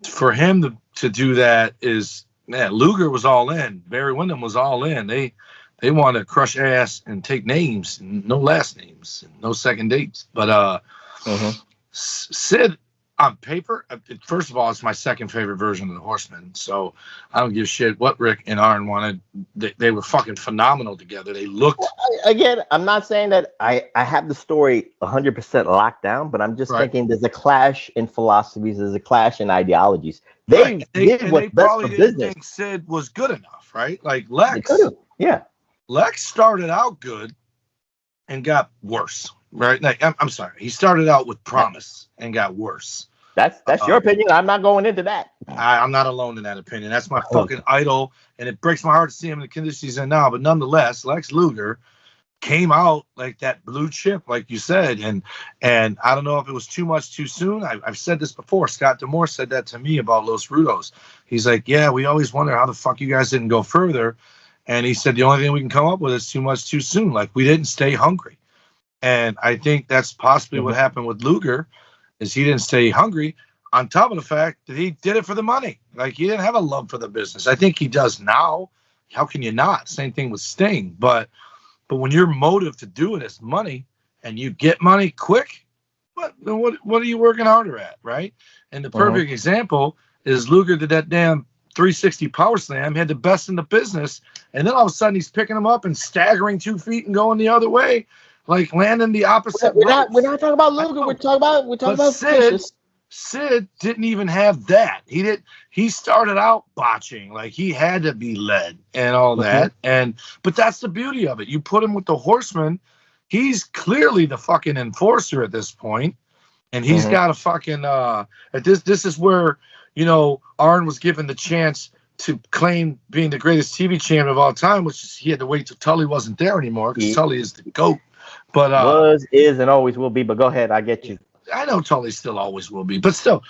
for him to do that is, man, Luger was all in. Barry Windham was all in. They want to crush ass and take names, and no last names, and no second dates. But Sid, on paper, first of all, it's my second favorite version of the Horsemen. So I don't give a shit what Rick and Arn wanted. They were fucking phenomenal together. They looked. Again, I'm not saying that I have the story 100% locked down, but I'm just thinking there's a clash in philosophies. There's a clash in ideologies. They did what's best for business. Didn't think Sid was good enough, right? Like Lex. Lex started out good and got worse, right? Like, I'm sorry. He started out with promise and got worse. That's your opinion. I'm not going into that. I'm not alone in that opinion. That's my fucking idol, and it breaks my heart to see him in the condition he's in now. But nonetheless, Lex Luger came out like that blue chip, like you said, and I don't know if it was too much too soon. I've said this before. Scott D'Amore said that to me about Los Rudos. He's like, yeah, we always wonder how the fuck you guys didn't go further. And he said the only thing we can come up with is too much too soon. Like, we didn't stay hungry. And I think that's possibly what happened with Luger, is he didn't stay hungry, on top of the fact that he did it for the money. Like, he didn't have a love for the business. I think he does now. How can you not? Same thing with Sting. But when your motive to do it is money, and you get money quick, what are you working harder at, right? And the perfect example is Luger did that damn 360 power slam, had the best in the business, and then all of a sudden he's picking them up and staggering 2 feet and going the other way, like landing the opposite. We're not talking about Luger. We're talking about Sid didn't even have that. He started out botching, like he had to be led and all that. But that's the beauty of it. You put him with the Horsemen, he's clearly the fucking enforcer at this point, and he's got a fucking this is where, Arn was given the chance to claim being the greatest TV champion of all time, which is he had to wait till Tully wasn't there anymore, because Tully is the GOAT. But was, is, and always will be. But go ahead, I get you. I know Tully still always will be, but still,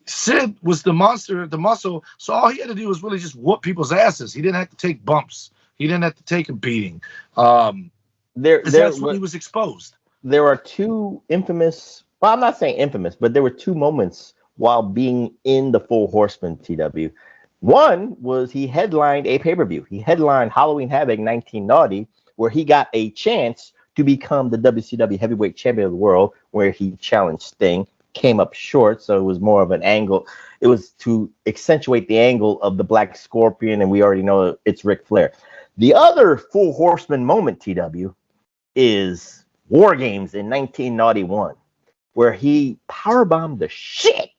Sid was the monster, the muscle. So all he had to do was really just whoop people's asses. He didn't have to take bumps. He didn't have to take a beating. That's when he was exposed. There are two infamous. Well, I'm not saying infamous, but there were two moments while being in the Four Horsemen. TW. One was he headlined a pay-per-view. He headlined Halloween Havoc 1990, where he got a chance to become the WCW Heavyweight Champion of the World, where he challenged Sting. Came up short, so it was more of an angle. It was to accentuate the angle of the Black Scorpion, and we already know it's Ric Flair. The other Four Horsemen moment, TW, is War Games in 1991, where he powerbombed the shit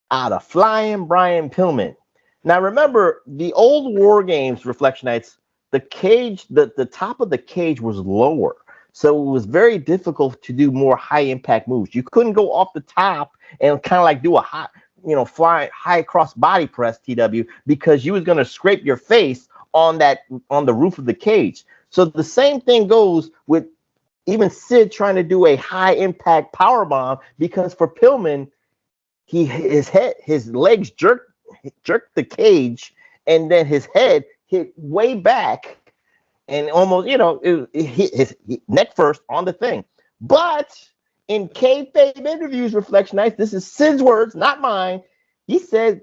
out of Flying Brian Pillman. Now, remember, the old War Games Reflection Nights, the cage, the top of the cage was lower. So it was very difficult to do more high impact moves. You couldn't go off the top and kind of like do a high, high cross body press, TW, because you was going to scrape your face on the roof of the cage. So the same thing goes with even Sid trying to do a high impact power bomb, because for Pillman, his legs jerked the cage, and then his head hit way back. And almost, it hit his neck first on the thing. But in kayfabe interviews, Reflection Nights, this is Sid's words, not mine. He said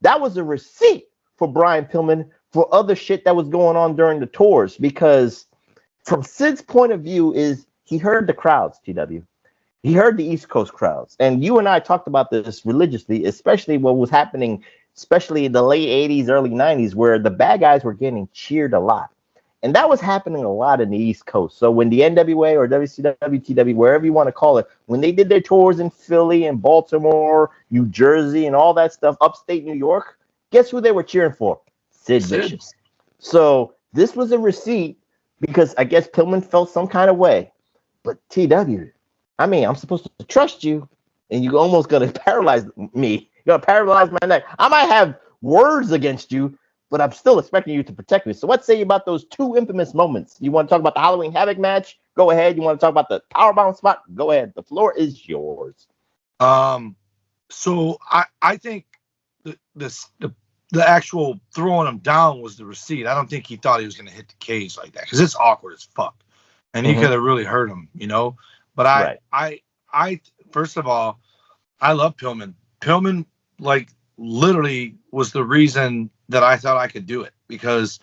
that was a receipt for Brian Pillman for other shit that was going on during the tours. Because from Sid's point of view is he heard the crowds, TW. He heard the East Coast crowds. And you and I talked about this religiously, especially what was happening, especially in the late 80s, early 90s, where the bad guys were getting cheered a lot. And that was happening a lot in the East Coast. So when the NWA or WCW, TW, wherever you want to call it, when they did their tours in Philly and Baltimore, New Jersey, and all that stuff, upstate New York, guess who they were cheering for? Sid Vicious. So this was a receipt because I guess Pillman felt some kind of way. But TW, I mean, I'm supposed to trust you, and you're almost going to paralyze me. You're going to paralyze my neck. I might have words against you, but I'm still expecting you to protect me. So what say you about those two infamous moments? You want to talk about the Halloween Havoc match? Go ahead. You want to talk about the powerbomb spot? Go ahead. The floor is yours. So I think the actual throwing him down was the receipt. I don't think he thought he was going to hit the cage like that, because it's awkward as fuck, and he could have really hurt him, But I first of all, I love Pillman. Pillman, literally was the reason that I thought I could do it, because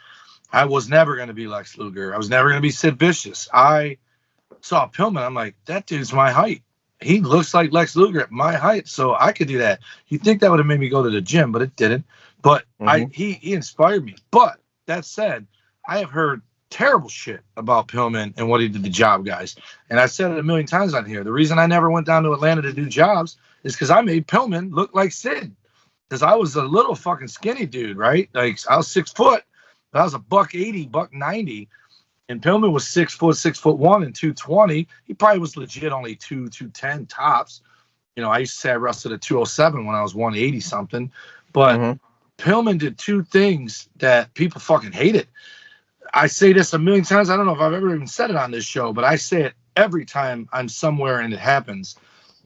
I was never going to be Lex Luger. I was never going to be Sid Vicious. I saw Pillman. I'm like, that dude's my height. He looks like Lex Luger at my height, so I could do that. You'd think that would have made me go to the gym, but it didn't. But he inspired me. But that said, I have heard terrible shit about Pillman and what he did to job guys. And I've said it a million times on here. The reason I never went down to Atlanta to do jobs is because I made Pillman look like Sid. Because I was a little fucking skinny dude, right? Like, I was 6 foot, but I was a $180, $190. And Pillman was 6 foot, 6'1" and 220. He probably was legit only 210 tops. I used to say I wrestled at 207 when I was 180 something. But Pillman did two things that people fucking hated. I say this a million times. I don't know if I've ever even said it on this show, but I say it every time I'm somewhere and it happens.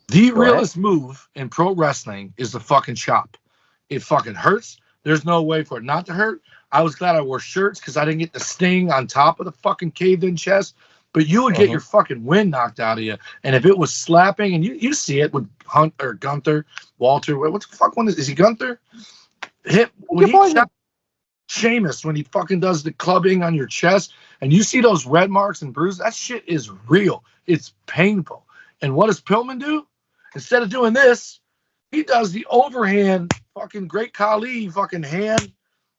The realest move in pro wrestling is the fucking chop. It fucking hurts. There's no way for it not to hurt. I was glad I wore shirts because I didn't get the sting on top of the fucking caved-in chest. But you would get your fucking wind knocked out of you. And if it was slapping, and you see it with Gunther, Walter. What the fuck one is he Gunther? When he shot Sheamus, when he fucking does the clubbing on your chest, and you see those red marks and bruises, that shit is real. It's painful. And what does Pillman do? Instead of doing this, he does the overhand fucking Great Khali fucking hand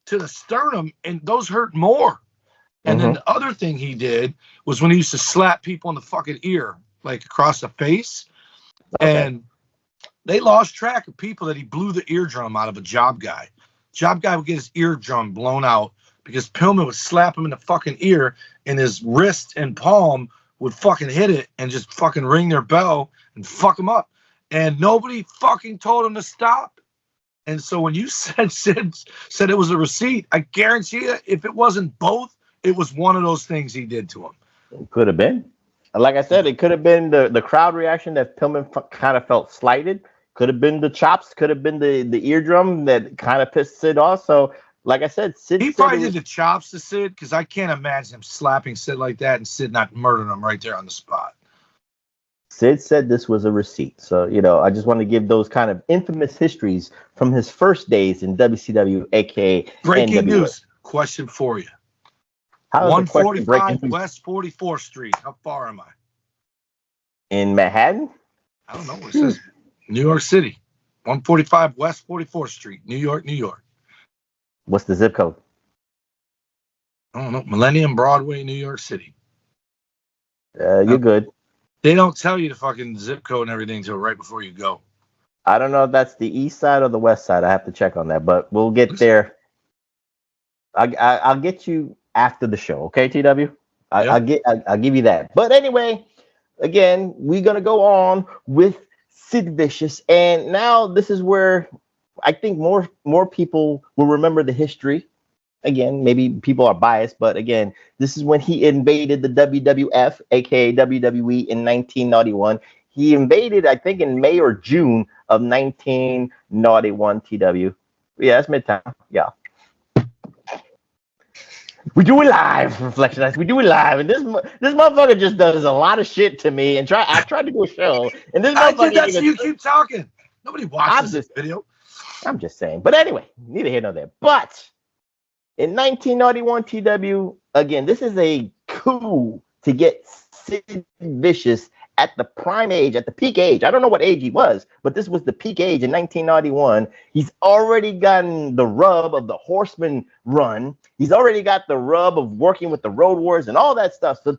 to the sternum, and those hurt more. And then the other thing he did was when he used to slap people in the fucking ear, like across the face. And they lost track of people that he blew the eardrum out of a job guy. Job guy would get his eardrum blown out because Pillman would slap him in the fucking ear, and his wrist and palm would fucking hit it and just fucking ring their bell and fuck him up. And nobody fucking told him to stop. And so when you said it was a receipt, I guarantee you, if it wasn't both, it was one of those things he did to him. Could have been. Like I said, it could have been the crowd reaction that Pillman kind of felt slighted. Could have been the chops. Could have been the eardrum that kind of pissed Sid off. So, like I said, Sid. He probably did the chops to Sid because I can't imagine him slapping Sid like that and Sid not murdering him right there on the spot. Sid said this was a receipt. So, I just want to give those kind of infamous histories from his first days in WCW, aka Breaking NWA. news. Question for you. 145 West 44th Street. How far am I? In Manhattan? I don't know. It says New York City. 145 West 44th Street, New York, New York. What's the zip code? I don't know. Millennium Broadway, New York City. You're good. They don't tell you the fucking zip code and everything until right before you go. I don't know if that's the east side or the west side. I have to check on that, but we'll get there. I'll get you after the show, okay, TW? I'll give you that. But anyway, again, we're gonna go on with Sid Vicious, and now this is where I think more people will remember the history. Again, maybe people are biased, but again, this is when he invaded the WWF, aka WWE, in 1991. He invaded, I think, in May or June of 1991. TW, yeah, it's Midtown. Yeah. We do it live, Reflection Nights. We do it live, and this motherfucker just does a lot of shit to me. And I tried to do a show, and this motherfucker. You keep talking. Nobody watches this video. I'm just saying. But anyway, neither here nor there. But in 1991, TW, again, this is a coup to get Sid Vicious at the prime age, at the peak age. I don't know what age he was, but this was the peak age in 1991. He's already gotten the rub of the Horseman run. He's already got the rub of working with the Road Warriors and all that stuff. So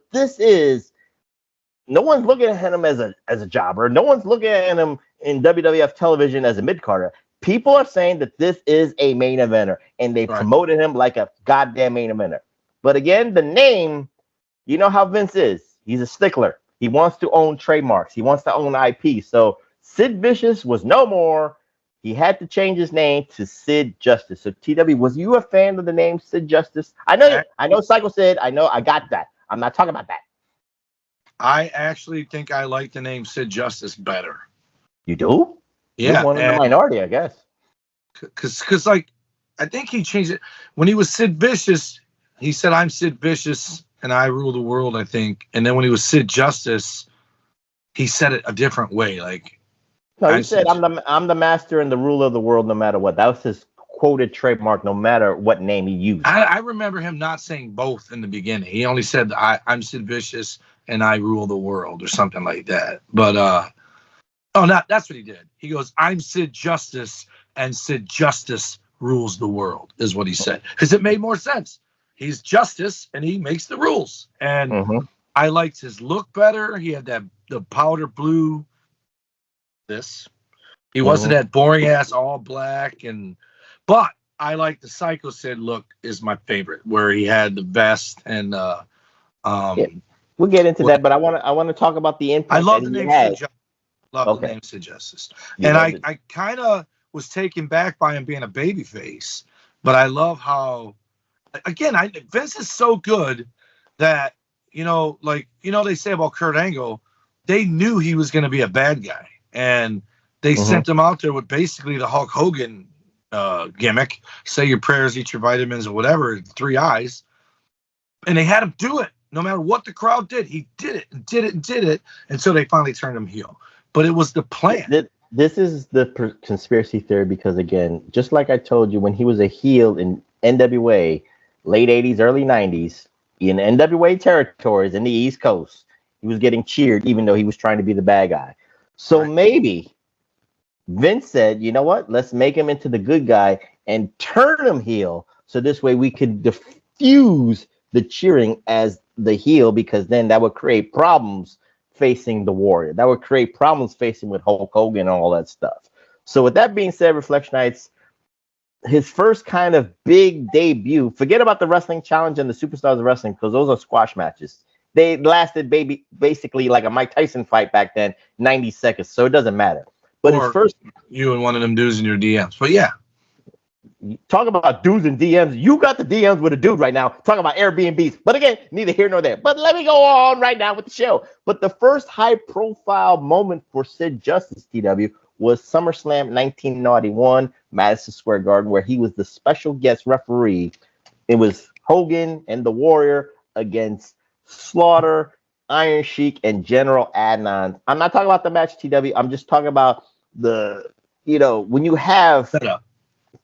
no one's looking at him as a jobber. No one's looking at him in WWF television as a mid-carder. People are saying that this is a main eventer, and they promoted him like a goddamn main eventer. But again, the name, you know how Vince is. He's a stickler. He wants to own trademarks. He wants to own IP. So Sid Vicious was no more. He had to change his name to Sid Justice. So TW, was you a fan of the name Sid Justice? I know Sycho Sid. I got that. I'm not talking about that. I actually think I like the name Sid Justice better. You do? Yeah. You're one in the minority, I guess. Because I think he changed it. When he was Sid Vicious, he said, I'm Sid Vicious and I rule the world, I think. And then when he was Sid Justice, he said it a different way. He said, I'm the master and the ruler of the world no matter what. That was his quoted trademark no matter what name he used. I remember him not saying both in the beginning. He only said, I'm Sid Vicious and I rule the world or something like that. But, that's what he did. He goes, I'm Sid Justice and Sid Justice rules the world is what he said. Because it made more sense. He's Justice and he makes the rules. And I liked his look better. He had the powder blue. He wasn't that boring ass all black. But I like the Sycho Sid look is my favorite, where he had the vest and we'll get into that, but I want to talk about the impact. I love the name Sid Justice. The name Sid Justice. And I kind of was taken back by him being a babyface, but I love how, again, Vince is so good that, they say about Kurt Angle, they knew he was going to be a bad guy. And they sent him out there with basically the Hulk Hogan gimmick, say your prayers, eat your vitamins or whatever, 3 eyes. And they had him do it. No matter what the crowd did, he did it and did it and did it. And so they finally turned him heel. But it was the plan. This is the conspiracy theory because, again, just like I told you, when he was a heel in NWA, late 80s, early 90s, in NWA territories in the East Coast, he was getting cheered even though he was trying to be the bad guy. So maybe Vince said, you know what? Let's make him into the good guy and turn him heel. So this way we could diffuse the cheering as the heel, because then that would create problems facing the Warrior. That would create problems facing with Hulk Hogan and all that stuff. So with that being said, Reflectionites, his first kind of big debut, forget about the Wrestling Challenge and the Superstars of Wrestling, because those are squash matches. They lasted basically like a Mike Tyson fight back then, 90 seconds. So it doesn't matter. But his first, you and one of them dudes in your DMs. But yeah. Talk about dudes and DMs. You got the DMs with a dude right now. Talking about Airbnbs. But again, neither here nor there. But let me go on right now with the show. But the first high-profile moment for Sid Justice, TW, was SummerSlam 1991, Madison Square Garden, where he was the special guest referee. It was Hogan and the Warrior against Slaughter, Iron Sheik, and General Adnan. I'm not talking about the match, TW. I'm just talking about when you have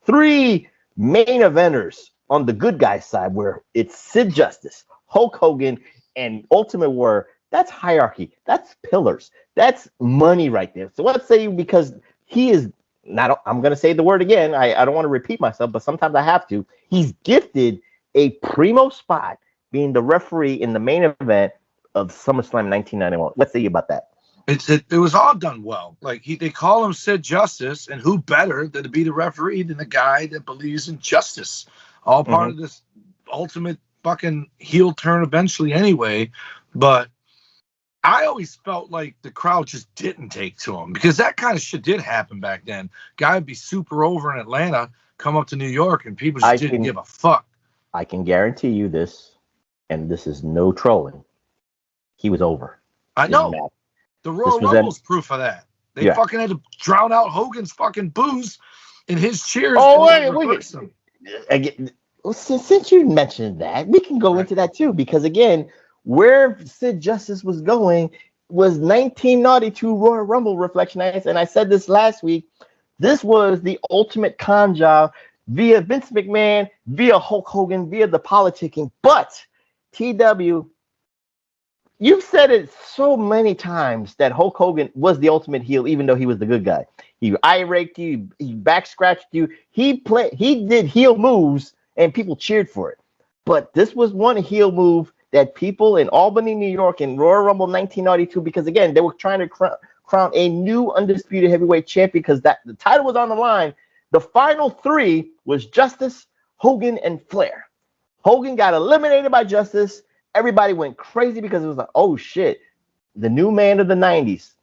three main eventers on the good guy side, where it's Sid Justice, Hulk Hogan, and Ultimate Warrior. That's hierarchy. That's pillars. That's money right there. So let's say, because he is not, I'm going to say the word again. I don't want to repeat myself, but sometimes I have to. He's gifted a primo spot being the referee in the main event of SummerSlam 1991. Let's say about that. It was all done well. Like they call him Sid Justice, and who better than to be the referee than the guy that believes in justice? All part of this ultimate fucking heel turn eventually anyway. But I always felt like the crowd just didn't take to him, because that kind of shit did happen back then. Guy would be super over in Atlanta, come up to New York, and people just didn't give a fuck. I can guarantee you this, and this is no trolling. He was over. I know. The Royal Rumble's proof of that. They fucking had to drown out Hogan's fucking booze in his cheers. Oh, wait. Since you mentioned that, we can go into that too, because again, where Sid Justice was going was 1992 Royal Rumble Reflection Nights, and I said this last week. This was the ultimate con job via Vince McMahon, via Hulk Hogan, via the politicking. But TW, you've said it so many times that Hulk Hogan was the ultimate heel, even though he was the good guy. He eye-raked you, he back-scratched you. He did heel moves, and people cheered for it. But this was one heel move that people in Albany, New York, in Royal Rumble 1992, because again, they were trying to crown a new undisputed heavyweight champion, because the title was on the line. The final three was Justice, Hogan, and Flair. Hogan got eliminated by Justice. Everybody went crazy because it was like, oh shit, the new man of the 90s.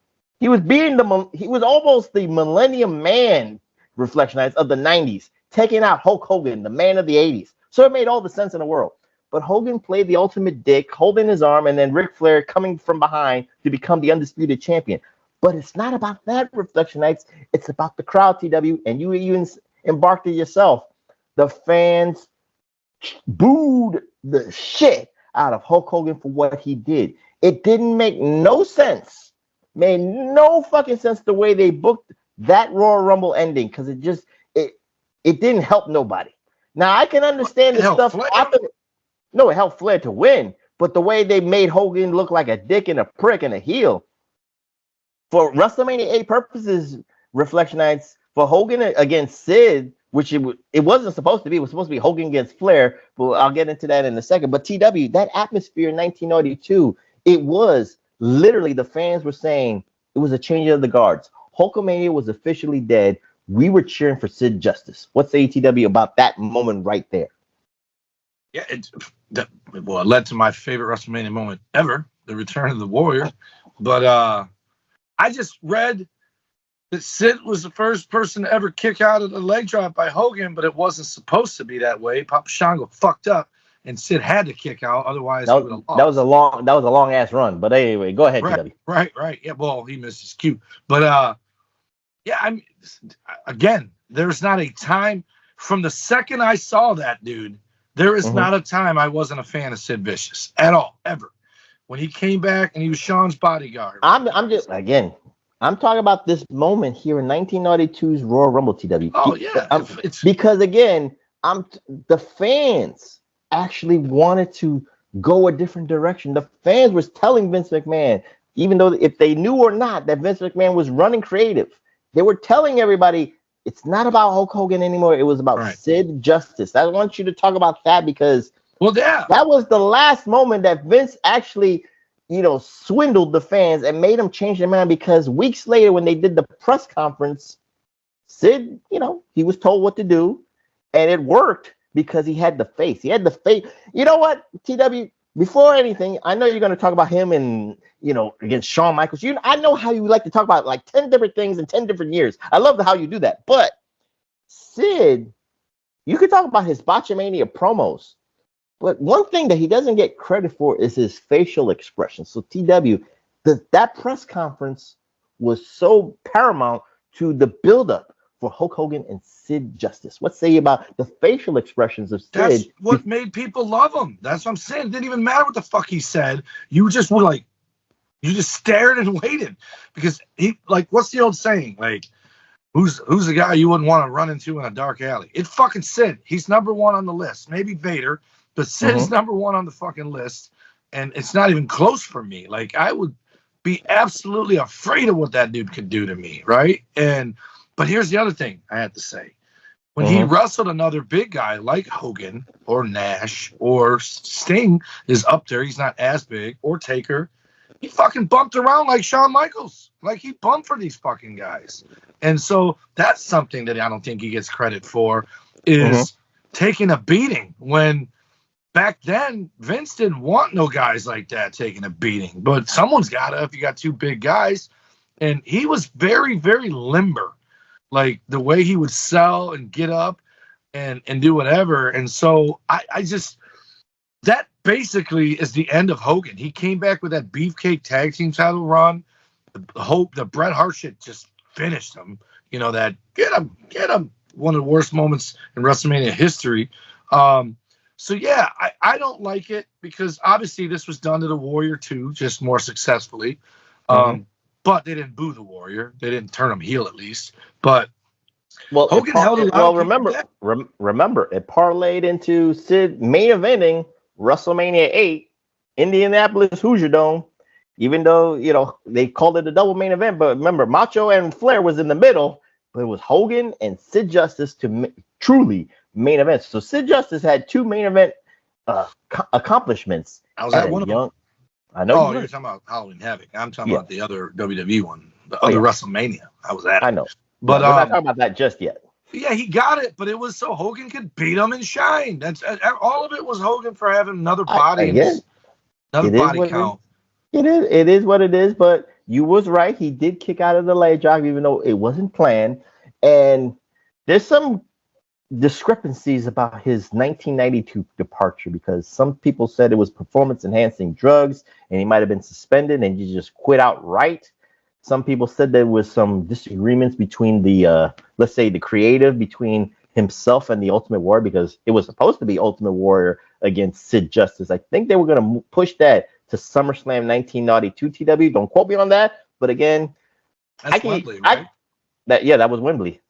He was almost the Millennium Man Reflection Nights of the 90s, taking out Hulk Hogan, the man of the 80s. So it made all the sense in the world. But Hogan played the ultimate dick, holding his arm, and then Ric Flair coming from behind to become the undisputed champion. But it's not about that, Reflection Nights. It's about the crowd, TW, and you even embarked it yourself. The fans booed the shit out of Hulk Hogan for what he did. It didn't make no sense. Made no fucking sense the way they booked that Royal Rumble ending, because it didn't help nobody. Now I can understand the stuff after. No, it helped Flair to win, but the way they made Hogan look like a dick and a prick and a heel for WrestleMania 8 purposes, Reflection Nights, for Hogan against Sid, which it wasn't supposed to be. It was supposed to be Hogan against Flair, but I'll get into that in a second. But TW, that atmosphere in 1992, it was literally, the fans were saying it was a change of the guards. Hulkamania was officially dead. We were cheering for Sid Justice. What's ATW about that moment right there? Yeah, it led to my favorite WrestleMania moment ever, the return of the Warrior. But I just read that Sid was the first person to ever kick out of the leg drop by Hogan, but it wasn't supposed to be that way. Papa Shango fucked up, and Sid had to kick out, otherwise he would have lost. That was a long ass run. But anyway, go ahead, TW. Right. Yeah, well, he missed his cue. But again, there's not a time from the second I saw that dude. There is not a time I wasn't a fan of Sid Vicious at all, ever. When he came back and he was Sean's bodyguard. I'm talking about this moment here in 1992's Royal Rumble, TW. Oh yeah, because again, the fans actually wanted to go a different direction. The fans was telling Vince McMahon, even though if they knew or not that Vince McMahon was running creative, they were telling everybody, it's not about Hulk Hogan anymore. It was about Sid Justice. I want you to talk about that, because that was the last moment that Vince actually, swindled the fans and made them change their mind, because weeks later when they did the press conference, Sid, he was told what to do, and it worked because he had the face. He had the face. You know what, TW, before anything, I know you're going to talk about him and, against Shawn Michaels. I know how you like to talk about like 10 different things in 10 different years. I love how you do that. But Sid You could talk about his Botchamania promos, but one thing that he doesn't get credit for is his facial expression. So TW, that press conference was so paramount to the buildup for Hulk Hogan and Sid Justice. What say you about the facial expressions of Sid? That's what made people love him. That's what I'm saying. It didn't even matter what the fuck he said. You just were like, you just stared and waited because he, like, what's the old saying? Like, who's the guy you wouldn't want to run into in a dark alley? It's fucking Sid. He's number one on the list. Maybe Vader, but Sid's number one on the fucking list, and it's not even close for me. Like, I would be absolutely afraid of what that dude could do to me, right? But here's the other thing I had to say. When he wrestled another big guy like Hogan or Nash or Sting is up there, he's not as big, or Taker, he fucking bumped around like Shawn Michaels. Like, he bumped for these fucking guys. And so that's something that I don't think he gets credit for, is taking a beating, when back then Vince didn't want no guys like that taking a beating. But someone's got to if you got two big guys. And he was very, very limber. Like, the way he would sell and get up and do whatever. And so I just, that basically is the end of Hogan. He came back with that beefcake tag team title run. The Bret Hart shit just finished him. You know, that get him. One of the worst moments in WrestleMania history. So yeah, I don't like it because obviously this was done to the Warrior too, just more successfully. But they didn't boo the Warrior. They didn't turn him heel, at least. But Hogan held a lot. Well, remember, it parlayed into Sid main eventing WrestleMania 8, Indianapolis Hoosier Dome. Even though, you know, they called it a double main event, but remember, Macho and Flair was in the middle, but it was Hogan and Sid Justice to truly main events. So Sid Justice had two main event accomplishments. I was at one of them. I know. Oh, you're talking about Halloween Havoc. I'm talking about the other WWE one, the other WrestleMania. I was at. I know, but we're not talking about that just yet. Yeah, he got it, but it was so Hogan could beat him and shine. That's all of it was Hogan for having another body, another body count. It is what it is. But you was right. He did kick out of the leg drop, even though it wasn't planned. And there's some discrepancies about his 1992 departure, because some people said it was performance enhancing drugs and he might have been suspended and he just quit outright. Some people said there was some disagreements between the let's say the creative between himself and the Ultimate Warrior, because it was supposed to be Ultimate Warrior against Sid Justice. I think they were going to push that to SummerSlam 1992 TW. Don't quote me on that, but again, that's Wembley, right? That was Wembley.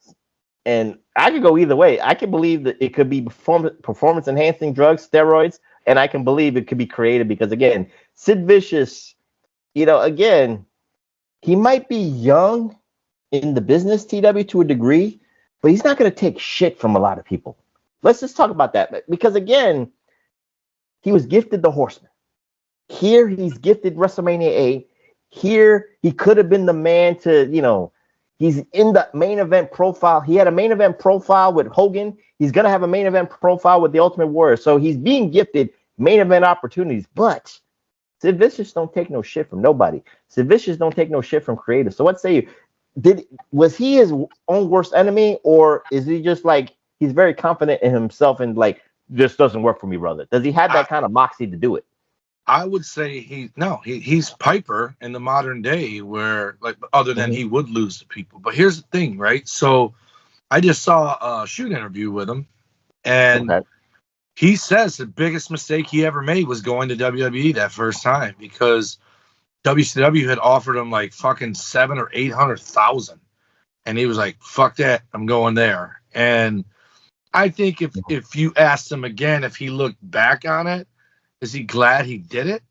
And I could go either way. I can believe that it could be performance enhancing drugs, steroids, and I can believe it could be creative because, again, Sid Vicious, you know, again, he might be young in the business, TW, to a degree, but he's not going to take shit from a lot of people. Let's just talk about that. Because, again, he was gifted the Horseman. Here, he's gifted WrestleMania 8. Here, he could have been the man to, you know, he's in the main event profile. He had a main event profile with Hogan. He's going to have a main event profile with the Ultimate Warrior. So he's being gifted main event opportunities. But Sid Vicious don't take no shit from nobody. Sid Vicious don't take no shit from creators. So what say you? Was he his own worst enemy, or is he just like, he's very confident in himself and like, this doesn't work for me, brother? Does he have that kind of moxie to do it? I would say he's Piper in the modern day, where, like, other than he would lose to people. But here's the thing, right? So I just saw a shoot interview with him, and he says the biggest mistake he ever made was going to WWE that first time, because WCW had offered him like fucking 700,000 or 800,000, and he was like, "Fuck that, I'm going there." And I think if you asked him again if he looked back on it, is he glad he did it?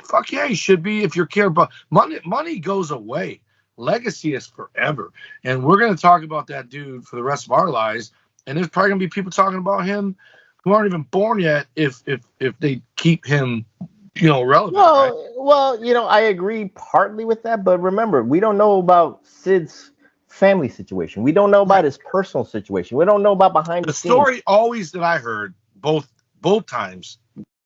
Fuck yeah, he should be. If you're care about money goes away. Legacy is forever. And we're going to talk about that dude for the rest of our lives. And there's probably going to be people talking about him who aren't even born yet if they keep him, you know, relevant. Well, you know, I agree partly with that. But remember, we don't know about Sid's family situation. We don't know about his personal situation. We don't know about behind the scenes. The story always that I heard, both times,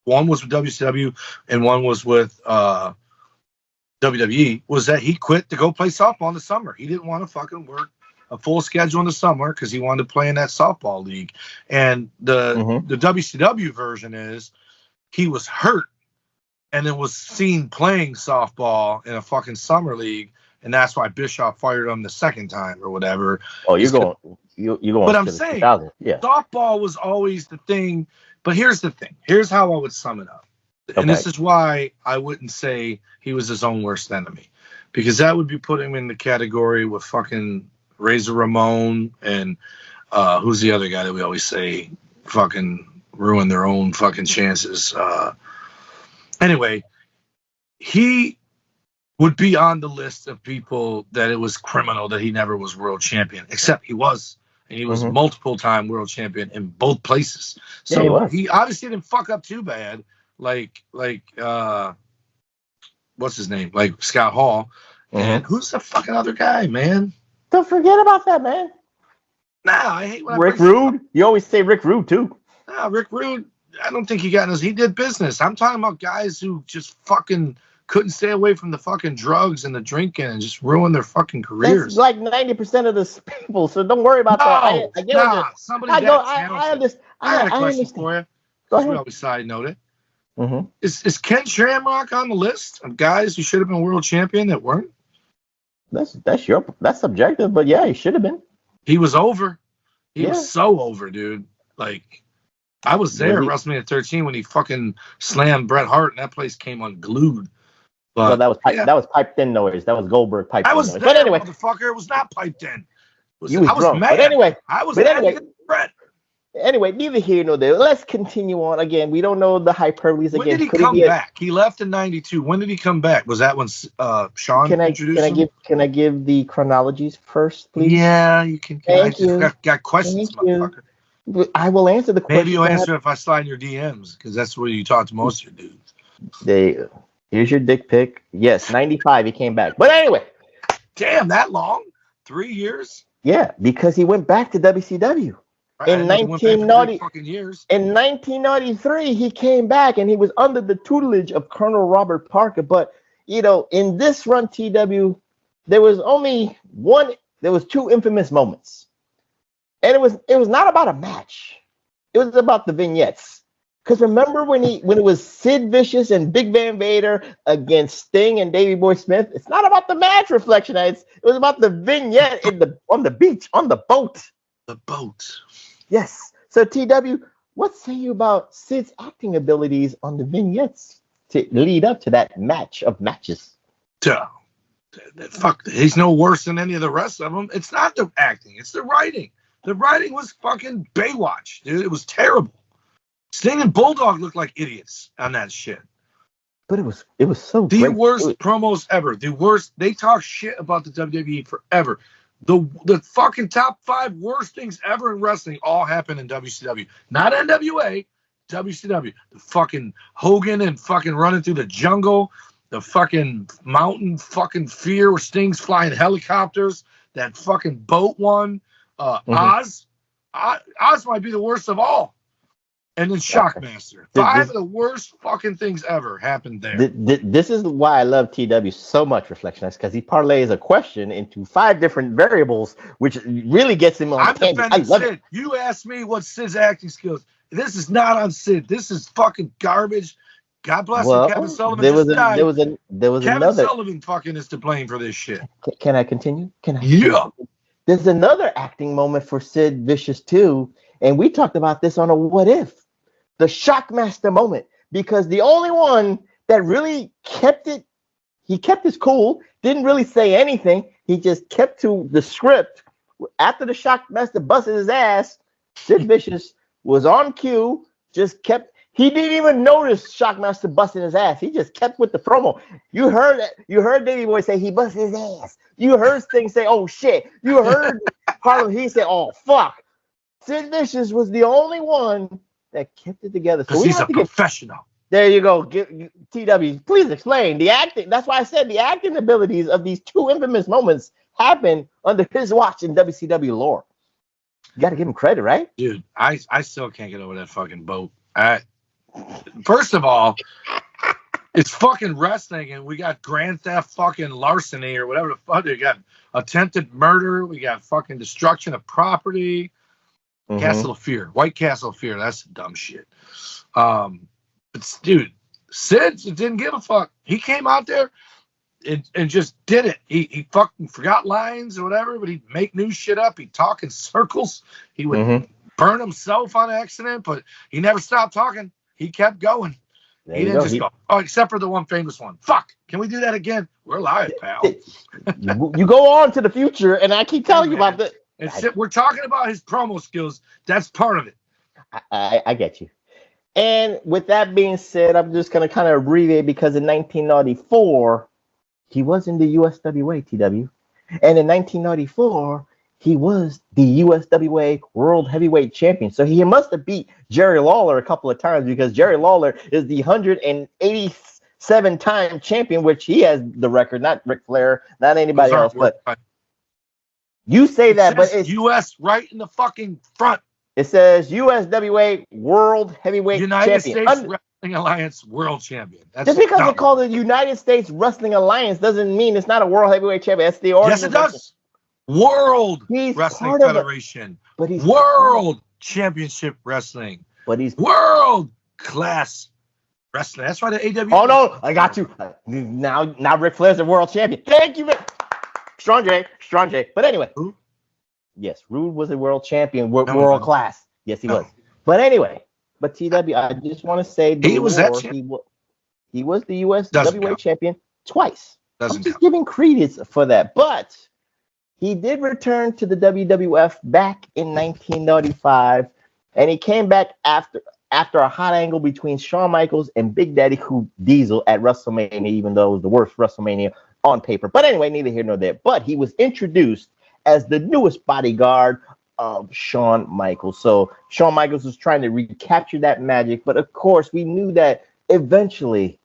one was with WCW and one was with WWE, was that he quit to go play softball in the summer. He didn't want to fucking work a full schedule in the summer because he wanted to play in that softball league. And the WCW version is he was hurt and then was seen playing softball in a fucking summer league, and that's why Bischoff fired him the second time or whatever. Oh, you're going. But I'm saying, softball was always the thing. But here's the thing. Here's how I would sum it up. And this is why I wouldn't say he was his own worst enemy, because that would be putting him in the category with fucking Razor Ramon and who's the other guy that we always say fucking ruin their own fucking chances. Anyway, he would be on the list of people that it was criminal that he never was world champion, except he was. And he was multiple-time world champion in both places. So he obviously didn't fuck up too bad, like what's his name? Like Scott Hall. And who's the fucking other guy, man? Don't forget about that, man. Nah, I hate when Rick Rude. You always say Rick Rude, too. Nah, Rick Rude, I don't think he got in his... He did business. I'm talking about guys who just fucking... couldn't stay away from the fucking drugs and the drinking and just ruin their fucking careers. That's like 90% of the people, so don't worry about that. I get I understand. I got a question for you. Go ahead. We always side note it. Is Ken Shamrock on the list of guys who should have been world champion that weren't? That's subjective, but yeah, he should have been. He was over. He was so over, dude. Like, I was there at WrestleMania 13 when he fucking slammed Bret Hart and that place came unglued. But that was piped in noise. That was Goldberg piped in noise. There, but anyway, motherfucker, it was not piped in. I was drunk. mad. But anyway, I was mad at Bret. Anyway, neither here nor there. Let's continue on. Again, we don't know the hyperboles again. When did he come back? He left in '92. When did he come back? Was that when Sean introduced him? Can I give the chronologies first, please? Yeah, you can. Thank you. Got questions, motherfucker. I will answer the question. Maybe you'll answer if I slide in your DMs, because that's where you talk to most of your dudes. Here's your dick pic. Yes, 95 he came back. But anyway. Damn, that long? 3 years? Yeah, because he went back to WCW. Right, in 1993, he came back and he was under the tutelage of Colonel Robert Parker. But, in this run TW, there was two infamous moments. And it was not about a match. It was about the vignettes. Because remember when it was Sid Vicious and Big Van Vader against Sting and Davey Boy Smith? It's not about the match, Reflection. It was about the vignette on the beach, on the boat. The boat. Yes. So TW, what say you about Sid's acting abilities on the vignettes to lead up to that match of matches? Fuck, he's no worse than any of the rest of them. It's not the acting, it's the writing. The writing was fucking Baywatch, dude. It was terrible. Sting and Bulldog looked like idiots on that shit. But it was so the great. Worst promos ever. The worst. They talk shit about the WWE forever. The fucking top 5 worst things ever in wrestling all happened in WCW. Not NWA, WCW. The fucking Hogan and fucking running through the jungle. The fucking mountain fucking fear where Sting's flying helicopters. That fucking boat one. Oz might be the worst of all. And then Shockmaster. 5 of the worst fucking things ever happened there. This is why I love TW so much, Reflectionist, because he parlays a question into 5 different variables, which really gets him on I'm tangent. defending Sid. You asked me what Sid's acting skills. This is not on Sid. This is fucking garbage. God bless him. Kevin Sullivan died. There was Kevin another. Sullivan fucking is to blame for this shit. Can I continue? Yeah. There's another acting moment for Sid Vicious too, and we talked about this on a What If. The Shockmaster moment, because the only one that really kept his cool, didn't really say anything. He just kept to the script. After the Shockmaster busted his ass, Sid Vicious was on cue, he didn't even notice Shockmaster busting his ass. He just kept with the promo. You heard Davey Boy say he busted his ass. You heard Sting say, oh shit. You heard Harlem, he said, oh fuck. Sid Vicious was the only one that kept it together. So he's a professional. There you go. TW, please explain the acting. That's why I said the acting abilities of these 2 infamous moments happened under his watch in WCW lore. You got to give him credit, right? Dude, I still can't get over that fucking boat. First of all, It's fucking wrestling, and we got grand theft fucking larceny or whatever the fuck. We got attempted murder. We got fucking destruction of property. Castle of Fear. White Castle of Fear. That's dumb shit. But, dude, Sid didn't give a fuck. He came out there and just did it. He fucking forgot lines or whatever, but he'd make new shit up. He'd talk in circles. He would burn himself on accident, but he never stopped talking. He kept going. He didn't just go, oh, except for the one famous one. Fuck, can we do that again? We're live, pal. You go on to the future, and I keep telling you about that. We're talking about his promo skills. That's part of it. I get you. And with that being said, I'm just going to kind of abbreviate because in 1994, he was in the USWA, TW. And in 1994, he was the USWA World Heavyweight Champion. So he must have beat Jerry Lawler a couple of times because Jerry Lawler is the 187-time champion, which he has the record, not Ric Flair, not anybody else. But you say that, but it's US right in the fucking front. It says USWA World Heavyweight United Champion. States Wrestling Alliance World Champion. That's just because they call it the United States Wrestling Alliance doesn't mean it's not a World Heavyweight Champion. That's the organization. Yes, it does. World Wrestling Federation. But he's World Championship Wrestling. But he's World Class Wrestling. That's why the AW. Oh no, I got you. Now Ric Flair's the world champion. Thank you, Strong J. But anyway. Who? Yes, Rude was a world champion, world class. Yes, he was. But anyway, TW, I just want to say he was that he was the USWA champion twice. I'm just giving credence for that. But he did return to the WWF back in 1995, and he came back after a hot angle between Shawn Michaels and Big Daddy Diesel at WrestleMania, even though it was the worst WrestleMania on paper. But anyway, neither here nor there. But he was introduced as the newest bodyguard of Shawn Michaels. So Shawn Michaels was trying to recapture that magic, but of course we knew that eventually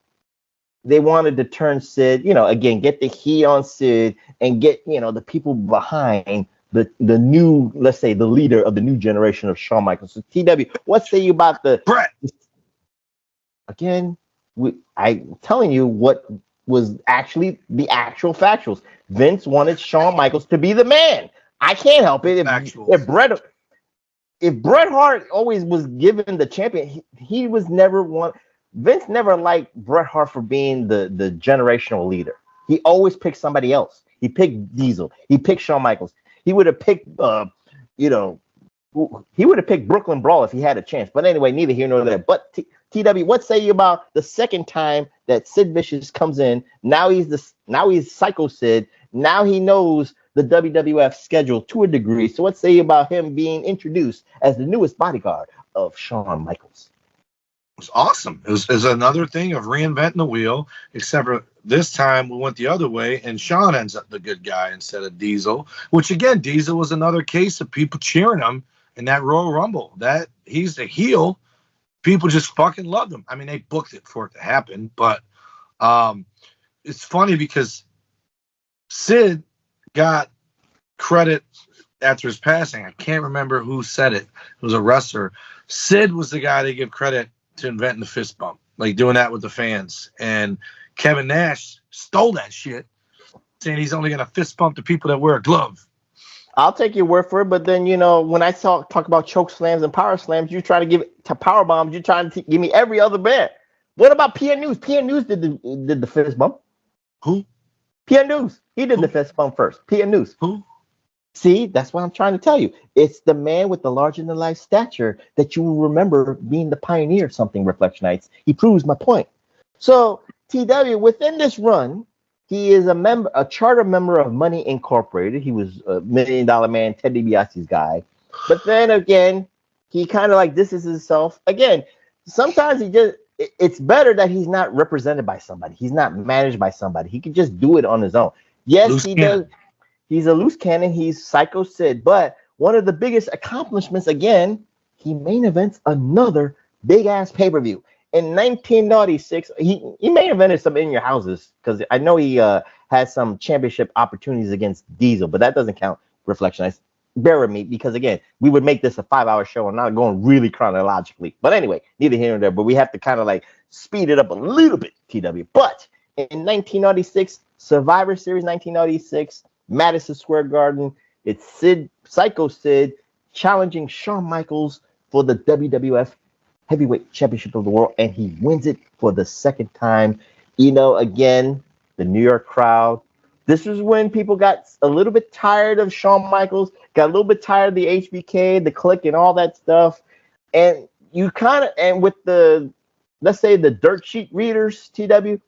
they wanted to turn Sid, again, get the heat on Sid and get, the people behind the new, let's say, the leader of the new generation of Shawn Michaels. So TW, what say you about the Brett? Again, I'm telling you what was actually the actual factuals. Vince wanted Shawn Michaels to be the man. I can't help it. If Bret Hart always was given the champion, he was never one. Vince never liked Bret Hart for being the generational leader. He always picked somebody else. He picked Diesel. He picked Shawn Michaels. He would have picked, he would have picked Brooklyn Brawl if he had a chance. But anyway, neither here nor there. But TW, what say you about the second time that Sid Vicious comes in? Now he's Sycho Sid. Now he knows the WWF schedule to a degree. So what say you about him being introduced as the newest bodyguard of Shawn Michaels? It was awesome. It was another thing of reinventing the wheel, except for this time we went the other way, and Shawn ends up the good guy instead of Diesel, which again, Diesel was another case of people cheering him in that Royal Rumble. That he's the heel. People just fucking loved him. I mean, they booked it for it to happen, but it's funny because Sid got credit after his passing. I can't remember who said it. It was a wrestler. Sid was the guy they give credit to inventing the fist bump, like doing that with the fans. And Kevin Nash stole that shit, saying he's only going to fist bump the people that wear a glove. I'll take your word for it, but then, when I talk about choke slams and power slams, you try to give it to power bombs. You're trying to give me every other band. What about PN News? PN News did the fist bump. Who? PN News. He did the fist bump first. PN News. Who? See, that's what I'm trying to tell you. It's the man with the larger-than-life stature that you will remember being the pioneer of something, Reflectionites. He proves my point. So, TW, within this run, he is a charter member of Money Incorporated. He was a $1 Million Man, Ted DiBiase's guy. But then again, he kind of like this is himself. Again, sometimes it's better that he's not represented by somebody. He's not managed by somebody. He can just do it on his own. Yes, loose cannon. Does. He's a loose cannon. He's Sycho Sid. But one of the biggest accomplishments, again, he main events another big-ass pay-per-view. In 1996, he main evented some In Your Houses because I know he had some championship opportunities against Diesel, but that doesn't count, Reflectionites. bear with me because, again, we would make this a 5-hour show and not going really chronologically. But anyway, neither here nor there. But we have to kind of like speed it up a little bit, TW. But in 1996, Survivor Series 1996, Madison Square Garden, it's Sycho Sid challenging Shawn Michaels for the WWF Heavyweight Championship of the World, and he wins it for the second time. Again, the New York crowd. This was when people got a little bit tired of Shawn Michaels, got a little bit tired of the HBK, the Click, and all that stuff. And with the, let's say, the dirt sheet readers, TW,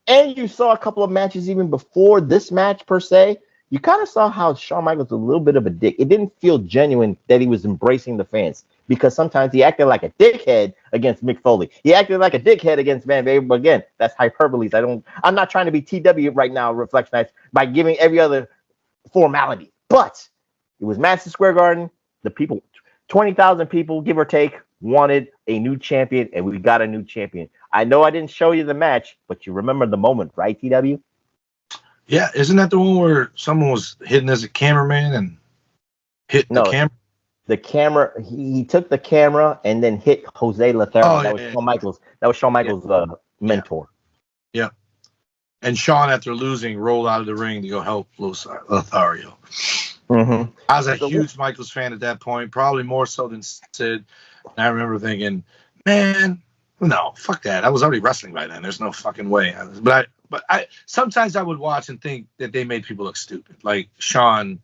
and you saw a couple of matches even before this match per se, you kind of saw how Shawn Michaels was a little bit of a dick. It didn't feel genuine that he was embracing the fans because sometimes he acted like a dickhead against Mick Foley. He acted like a dickhead against Van Vader. But again, that's hyperbole. I'm not trying to be TW right now, Reflection Nights, by giving every other formality. But it was Madison Square Garden. The people, 20,000 people, give or take, wanted a new champion, and we got a new champion. I know I didn't show you the match, but you remember the moment, right, TW? Yeah, isn't that the one where someone was hidden as a cameraman and hit the camera? The camera, he took the camera and then hit Jose Lothario. That was Shawn Michaels. That was Shawn Michaels' mentor. Yeah. And Shawn, after losing, rolled out of the ring to go help Lothario. Mm-hmm. I was a huge Michaels fan at that point, probably more so than Sid. And I remember thinking, man, no, fuck that. I was already wrestling by then. There's no fucking way. But I sometimes I would watch and think that they made people look stupid. Like Shawn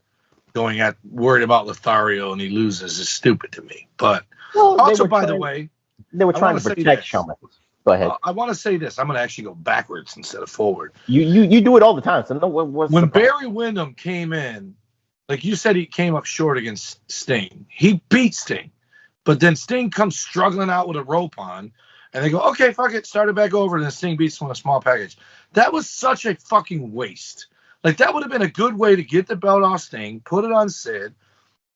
worried about Lothario and he loses is stupid to me. But also, by the way, they were trying to protect Shawn Michaels. Go ahead. I want to say this. I'm going to actually go backwards instead of forward. You do it all the time. So when Barry Windham came in, like you said, he came up short against Sting. He beat Sting, but then Sting comes struggling out with a rope on, and they go, okay, fuck it, start it back over, and then Sting beats him in a small package. That was such a fucking waste. Like, that would have been a good way to get the belt off Sting, put it on Sid,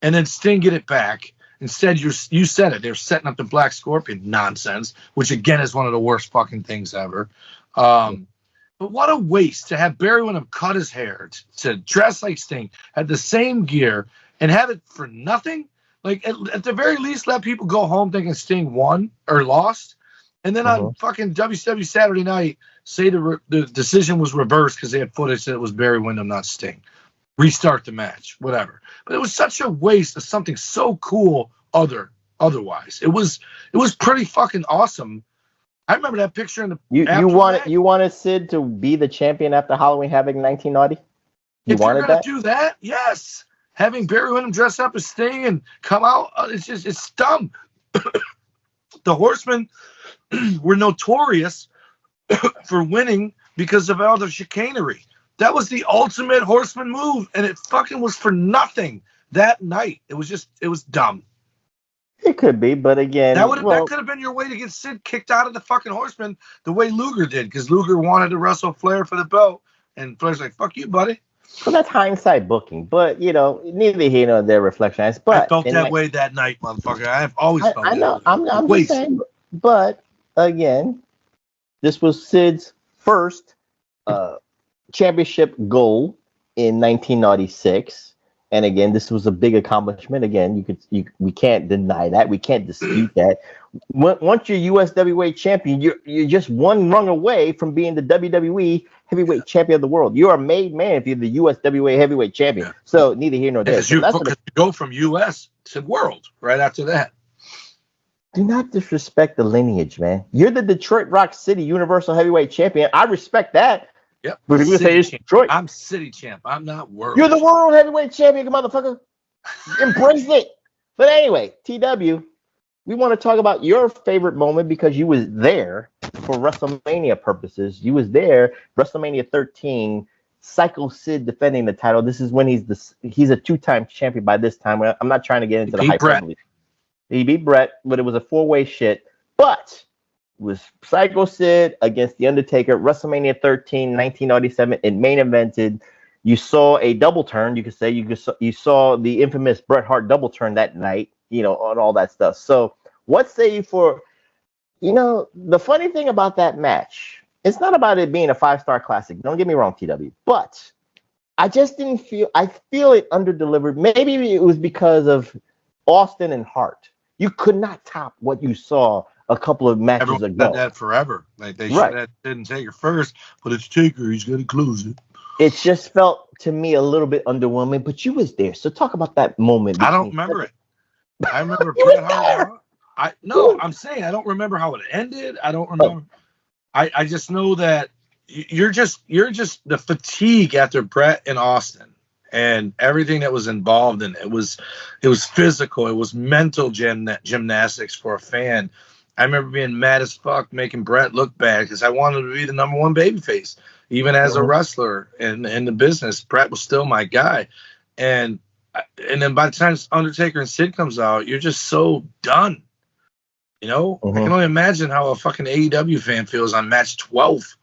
and then Sting get it back. Instead, you said it. They're setting up the Black Scorpion nonsense, which, again, is one of the worst fucking things ever. But what a waste to have Barry Windham cut his hair, to dress like Sting, have the same gear, and have it for nothing. Like, at the very least, let people go home thinking Sting won or lost. And then on fucking WCW Saturday night, say the decision was reversed because they had footage that it was Barry Windham, not Sting. Restart the match, whatever. But it was such a waste of something so cool otherwise. It was pretty fucking awesome. I remember that picture in the you wanted Sid to be the champion after Halloween Havoc 1990? If you're gonna do that, yes. Having Barry Windham dress up as Sting and come out, it's dumb. The Horsemen were notorious for winning because of all the chicanery. That was the ultimate Horseman move, and it fucking was for nothing that night. It was dumb. It could be, but again, that could have been your way to get Sid kicked out of the fucking Horseman the way Luger did, because Luger wanted to wrestle Flair for the belt, and Flair's like, "Fuck you, buddy." Well, that's hindsight booking, but neither here nor there, Reflection. But I felt that way that night, motherfucker. I've always felt that way. I'm just saying, but again, this was Sid's first championship goal in 1996. And again, this was a big accomplishment. Again, we can't deny that. We can't dispute that. Once you're USWA champion, you're just one rung away from being the WWE Heavyweight Champion of the world. You are a made man if you're the USWA Heavyweight Champion. Yeah. So neither here nor there. Because you go from US to world right after that. Do not disrespect the lineage, man. You're the Detroit Rock City Universal Heavyweight Champion. I respect that. Yep. But if you say it's Detroit, I'm city champ. I'm not world. You're the world heavyweight champion, motherfucker. Embrace it. But anyway, TW, we want to talk about your favorite moment because you was there for WrestleMania purposes. You was there, WrestleMania 13, Sycho Sid defending the title. This is when he's a two-time champion by this time. I'm not trying to get into the hyperbole. He beat Brett, but it was a four-way shit. But was Sycho Sid against The Undertaker, WrestleMania 13, 1997. It main evented. You saw a double turn. You could say you saw the infamous Bret Hart double turn that night, on all that stuff. So what say you for, the funny thing about that match, it's not about it being a 5-star classic. Don't get me wrong, TW. But I just didn't feel. I feel it underdelivered. Maybe it was because of Austin and Hart. You could not top what you saw a couple of matches Everyone ago. said that forever. Like they should have didn't take her first, but it's Taker. He's going to close it. It just felt to me a little bit underwhelming. But you was there, so talk about that moment. I don't remember it. I remember You Bret was Hart. I'm saying I don't remember how it ended. I don't remember. I just know that you're just the fatigue after Bret and Austin and everything that was involved in it. It was physical. It was mental gymnastics for a fan. I remember being mad as fuck making Bret look bad because I wanted to be the number one babyface. Even as a wrestler in the business, Bret was still my guy. And then by the time Undertaker and Sid comes out, you're just so done. You know, I can only imagine how a fucking AEW fan feels on match 12.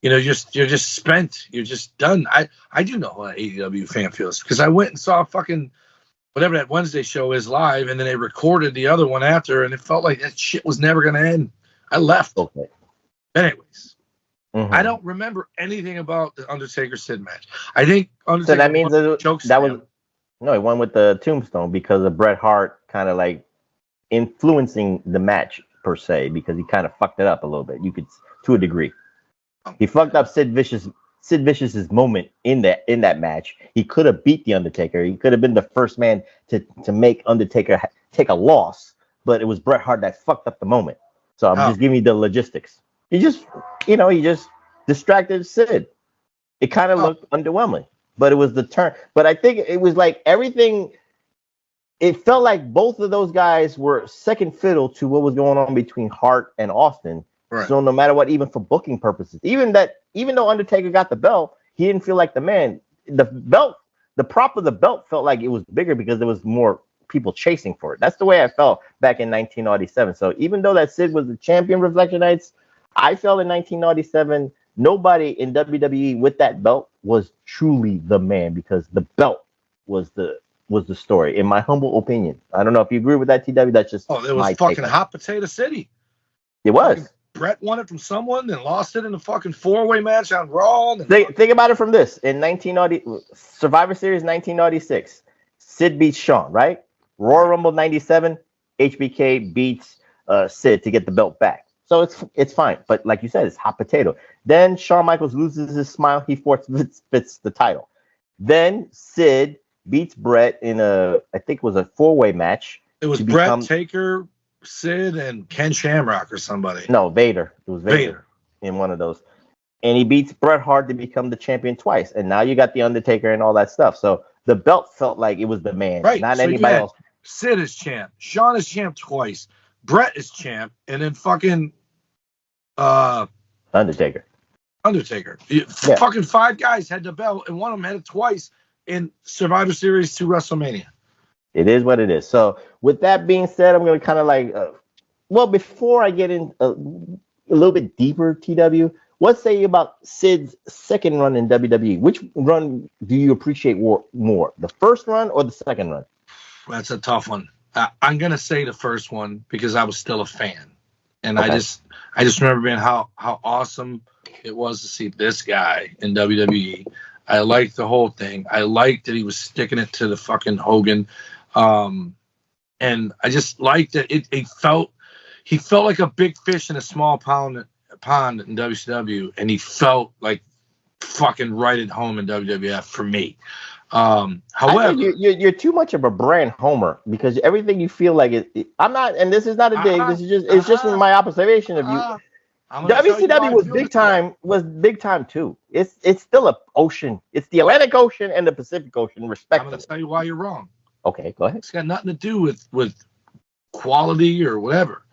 You know, you're just spent. You're just done. I do know how an AEW fan feels because I went and saw fucking whatever that Wednesday show is live, and then they recorded the other one after, and it felt like that shit was never going to end. I left. Okay. Anyways, I don't remember anything about the Undertaker Sid match. I think Undertaker. So that means he won with the tombstone because of Bret Hart kind of like influencing the match per se, because he kind of fucked it up a little bit. You could, to a degree, he fucked up Sid Vicious's moment in that match. He could have beat the Undertaker. He could have been the first man to make Undertaker take a loss, but it was Bret Hart that fucked up the moment. So I'm just giving you the logistics. He just distracted Sid. It kind of looked underwhelming, but it was the turn. But I think it was like everything. It felt like both of those guys were second fiddle to what was going on between Hart and Austin. Right. So no matter what, even for booking purposes, even though Undertaker got the belt, he didn't feel like the man. The belt, the prop of the belt felt like it was bigger because there was more people chasing for it. That's the way I felt back in 1997. So even though that Sid was the champion Reflection Nights, I felt in 1997, nobody in WWE with that belt was truly the man because the belt was the story, in my humble opinion. I don't know if you agree with that, TW. That's just it was fucking hot potato city. It was. Bret won it from someone, then lost it in a fucking 4-way match on Raw. Think about it from this: in 1990, Survivor Series 1996, Sid beats Shawn, right? Royal Rumble 97, HBK beats Sid to get the belt back. So it's fine, but like you said, it's hot potato. Then Shawn Michaels loses his smile. He forfeits the title. Then Sid beats Bret in I think it was a 4-way match. It was Bret, Taker, Sid, and Ken Shamrock or somebody. No, Vader. It was Vader in one of those. And he beats Bret Hart to become the champion twice. And now you got the Undertaker and all that stuff. So the belt felt like it was the man, not anybody else. Sid is champ. Shawn is champ twice. Bret is champ. And then fucking Undertaker. Fucking 5 guys had the belt, and one of them had it twice in Survivor Series to WrestleMania. It is what it is. So with that being said, I'm going to kind of like, before I get in a little bit deeper, TW, what say you about Sid's second run in WWE? Which run do you appreciate more, the first run or the second run? That's a tough one. I'm going to say the first one because I was still a fan. And I just remember being how awesome it was to see this guy in WWE. I liked the whole thing. I liked that he was sticking it to the fucking Hogan. And I just liked that he felt like a big fish in a small pond in WCW, and he felt like fucking right at home in WWF for me. However, you're too much of a brand homer because everything you feel like I'm not, and this is not a dig. This is just it's just my observation of you. WCW was big time too. It's still an ocean. It's the Atlantic Ocean and the Pacific Ocean, respectively. I'm going to tell you why you're wrong. Okay, go ahead. It's got nothing to do with quality or whatever.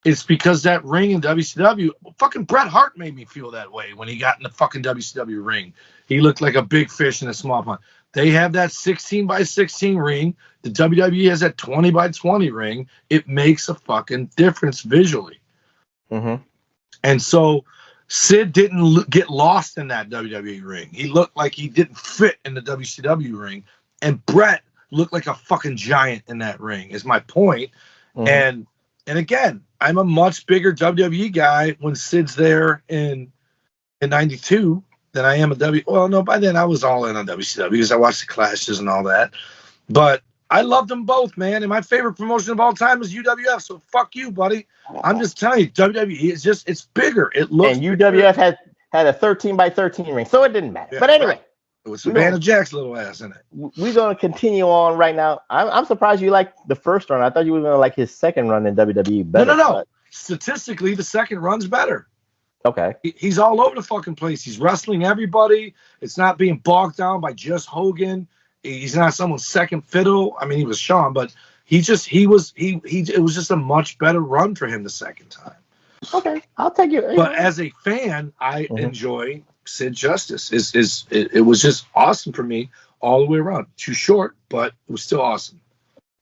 It's because that ring in WCW, fucking Bret Hart made me feel that way when he got in the fucking WCW ring. He looked like a big fish in a small pond. They have that 16x16 ring. The WWE has that 20x20 ring. It makes a fucking difference visually. Mm-hmm. And so Sid didn't get lost in that WWE ring. He looked like he didn't fit in the WCW ring. And Bret looked like a fucking giant in that ring, is my point. Mm-hmm. And again, I'm a much bigger WWE guy when Sid's there in 92 than I am a Well, no, by then I was all in on WCW because I watched the clashes and all that. But I love them both, man. And my favorite promotion of all time is UWF. So fuck you, buddy. I'm just telling you, WWE is it's bigger. It looks. And UWF had a 13x13 ring, so it didn't matter. Yeah, but anyway. Right. It was Savannah Jack's little ass in it. We're going to continue on right now. I'm surprised you liked the first run. I thought you were going to like his second run in WWE better. No. Statistically, the second run's better. Okay. He's all over the fucking place. He's wrestling everybody. It's not being bogged down by just Hogan. He's not someone's second fiddle. I mean, he was Shawn, but it was just a much better run for him the second time. Okay, I'll take you. But as a fan, I enjoy Sid Justice. It was just awesome for me all the way around. Too short, but it was still awesome.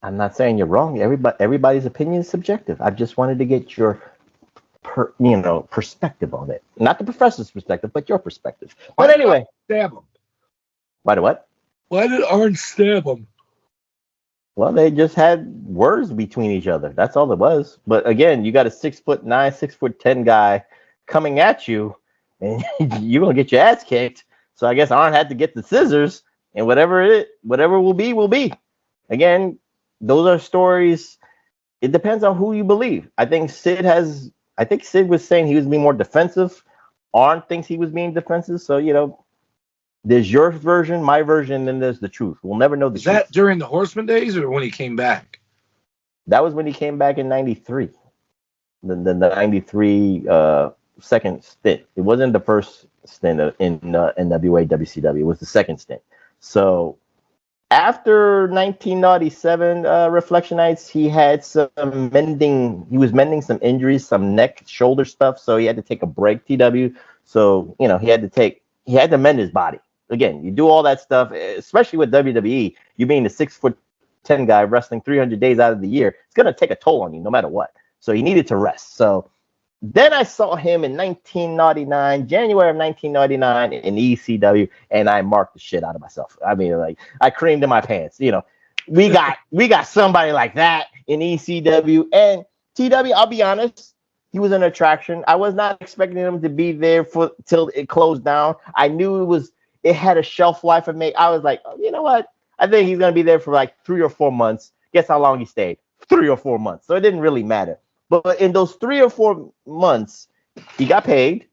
I'm not saying you're wrong. Everybody's opinion is subjective. I just wanted to get your perspective on it. Not the professor's perspective, but your perspective. But anyway. Stab him. Why did what? Why did Arn stab him? Well, they just had words between each other. That's all it was. But again, you got a 6'9", 6'10" guy coming at you, and you're gonna get your ass kicked. So I guess Arn had to get the scissors, and whatever will be, will be. Again, those are stories. It depends on who you believe. I think Sid was saying he was being more defensive. Arn thinks he was being defensive. So there's your version, my version, and then there's the truth. We'll never know the truth. Is that during the Horseman days or when he came back? That was when he came back in 93. The 93 second stint. It wasn't the first stint in NWA, WCW. It was the second stint. So after 1997 Reflection Nights, he had some mending. He was mending some injuries, some neck, shoulder stuff. So he had to take a break, TW. So, he had to mend his body. Again, you do all that stuff, especially with WWE. You being the 6'10" guy wrestling 300 days out of the year, it's going to take a toll on you no matter what. So he needed to rest. So then I saw him in 1999, January of 1999 in ECW, and I marked the shit out of myself. I mean, I creamed in my pants. We got somebody like that in ECW. And TW, I'll be honest, he was an attraction. I was not expecting him to be there till it closed down. I knew it had a shelf life of me. I was like, you know what? I think he's going to be there for like 3 or 4 months. Guess how long he stayed? 3 or 4 months. So it didn't really matter. But in those 3 or 4 months, he got paid.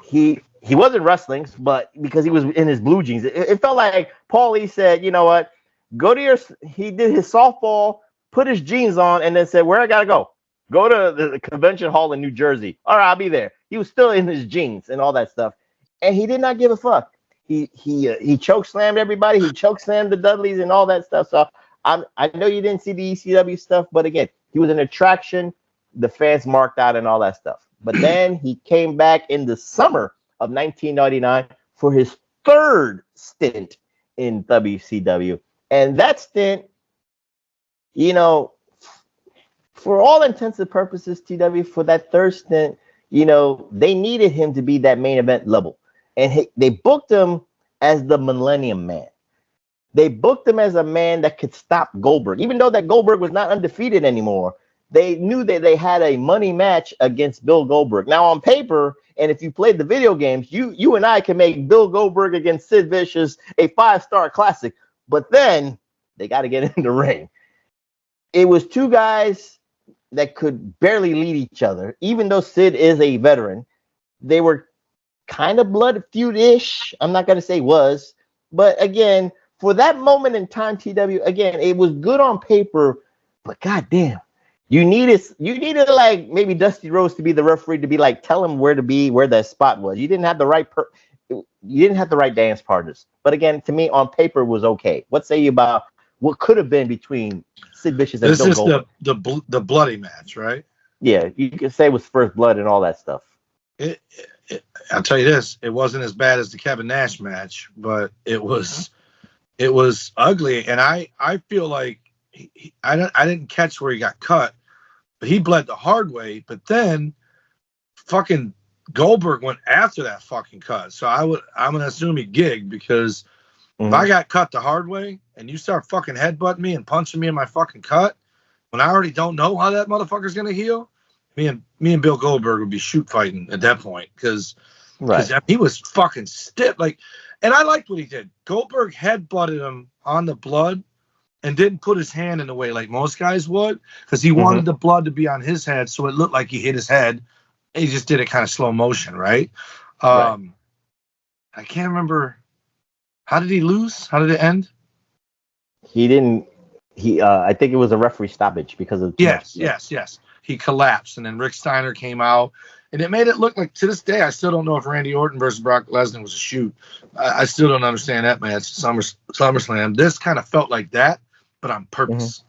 He wasn't wrestling, but because he was in his blue jeans, it felt like Paulie said, you know what? He did his softball, put his jeans on, and then said, where I got to go? Go to the convention hall in New Jersey. All right, I'll be there. He was still in his jeans and all that stuff. And he did not give a fuck. He choke slammed everybody. He choke slammed the Dudleys and all that stuff. So I know you didn't see the ECW stuff, but again, he was an attraction. The fans marked out and all that stuff. But then he came back in the summer of 1999 for his third stint in WCW. And that stint, for all intents and purposes, TW, for that third stint, they needed him to be that main event level. And they booked him as the Millennium Man. They booked him as a man that could stop Goldberg. Even though that Goldberg was not undefeated anymore, they knew that they had a money match against Bill Goldberg. Now, on paper, and if you played the video games, you and I can make Bill Goldberg against Sid Vicious a 5-star classic. But then they got to get in the ring. It was two guys that could barely lead each other. Even though Sid is a veteran, they were kind of blood feud-ish. I'm not going to say was. But again, for that moment in time, TW, again, it was good on paper, but goddamn. You needed like maybe Dusty Rhodes to be the referee to be like, tell him where to be, where that spot was. You didn't have the right dance partners. But again, to me, on paper was okay. What say you about what could have been between Sid Vicious and Bill Goldberg? This is the bloody match, right? Yeah, you could say it was first blood and all that stuff. I'll tell you this: it wasn't as bad as the Kevin Nash match, but it was ugly, and I feel like I didn't catch where he got cut. But he bled the hard way, but then fucking Goldberg went after that fucking cut. So I'm going to assume he gigged because if I got cut the hard way and you start fucking headbutting me and punching me in my fucking cut, when I already don't know how that motherfucker's going to heal, me and Bill Goldberg would be shoot fighting at that point because Right. He was fucking stiff. And I liked what he did. Goldberg headbutted him on the blood and didn't put his hand in the way like most guys would, because he wanted the blood to be on his head, so it looked like he hit his head. He just did it kind of slow motion, right? I can't remember. How did he lose? How did it end? He didn't. I think it was a referee stoppage because of. Yes. He collapsed, and then Rick Steiner came out, and it made it look like, to this day, I still don't know if Randy Orton versus Brock Lesnar was a shoot. I still don't understand that match. SummerSlam. This kind of felt like that, but on purpose.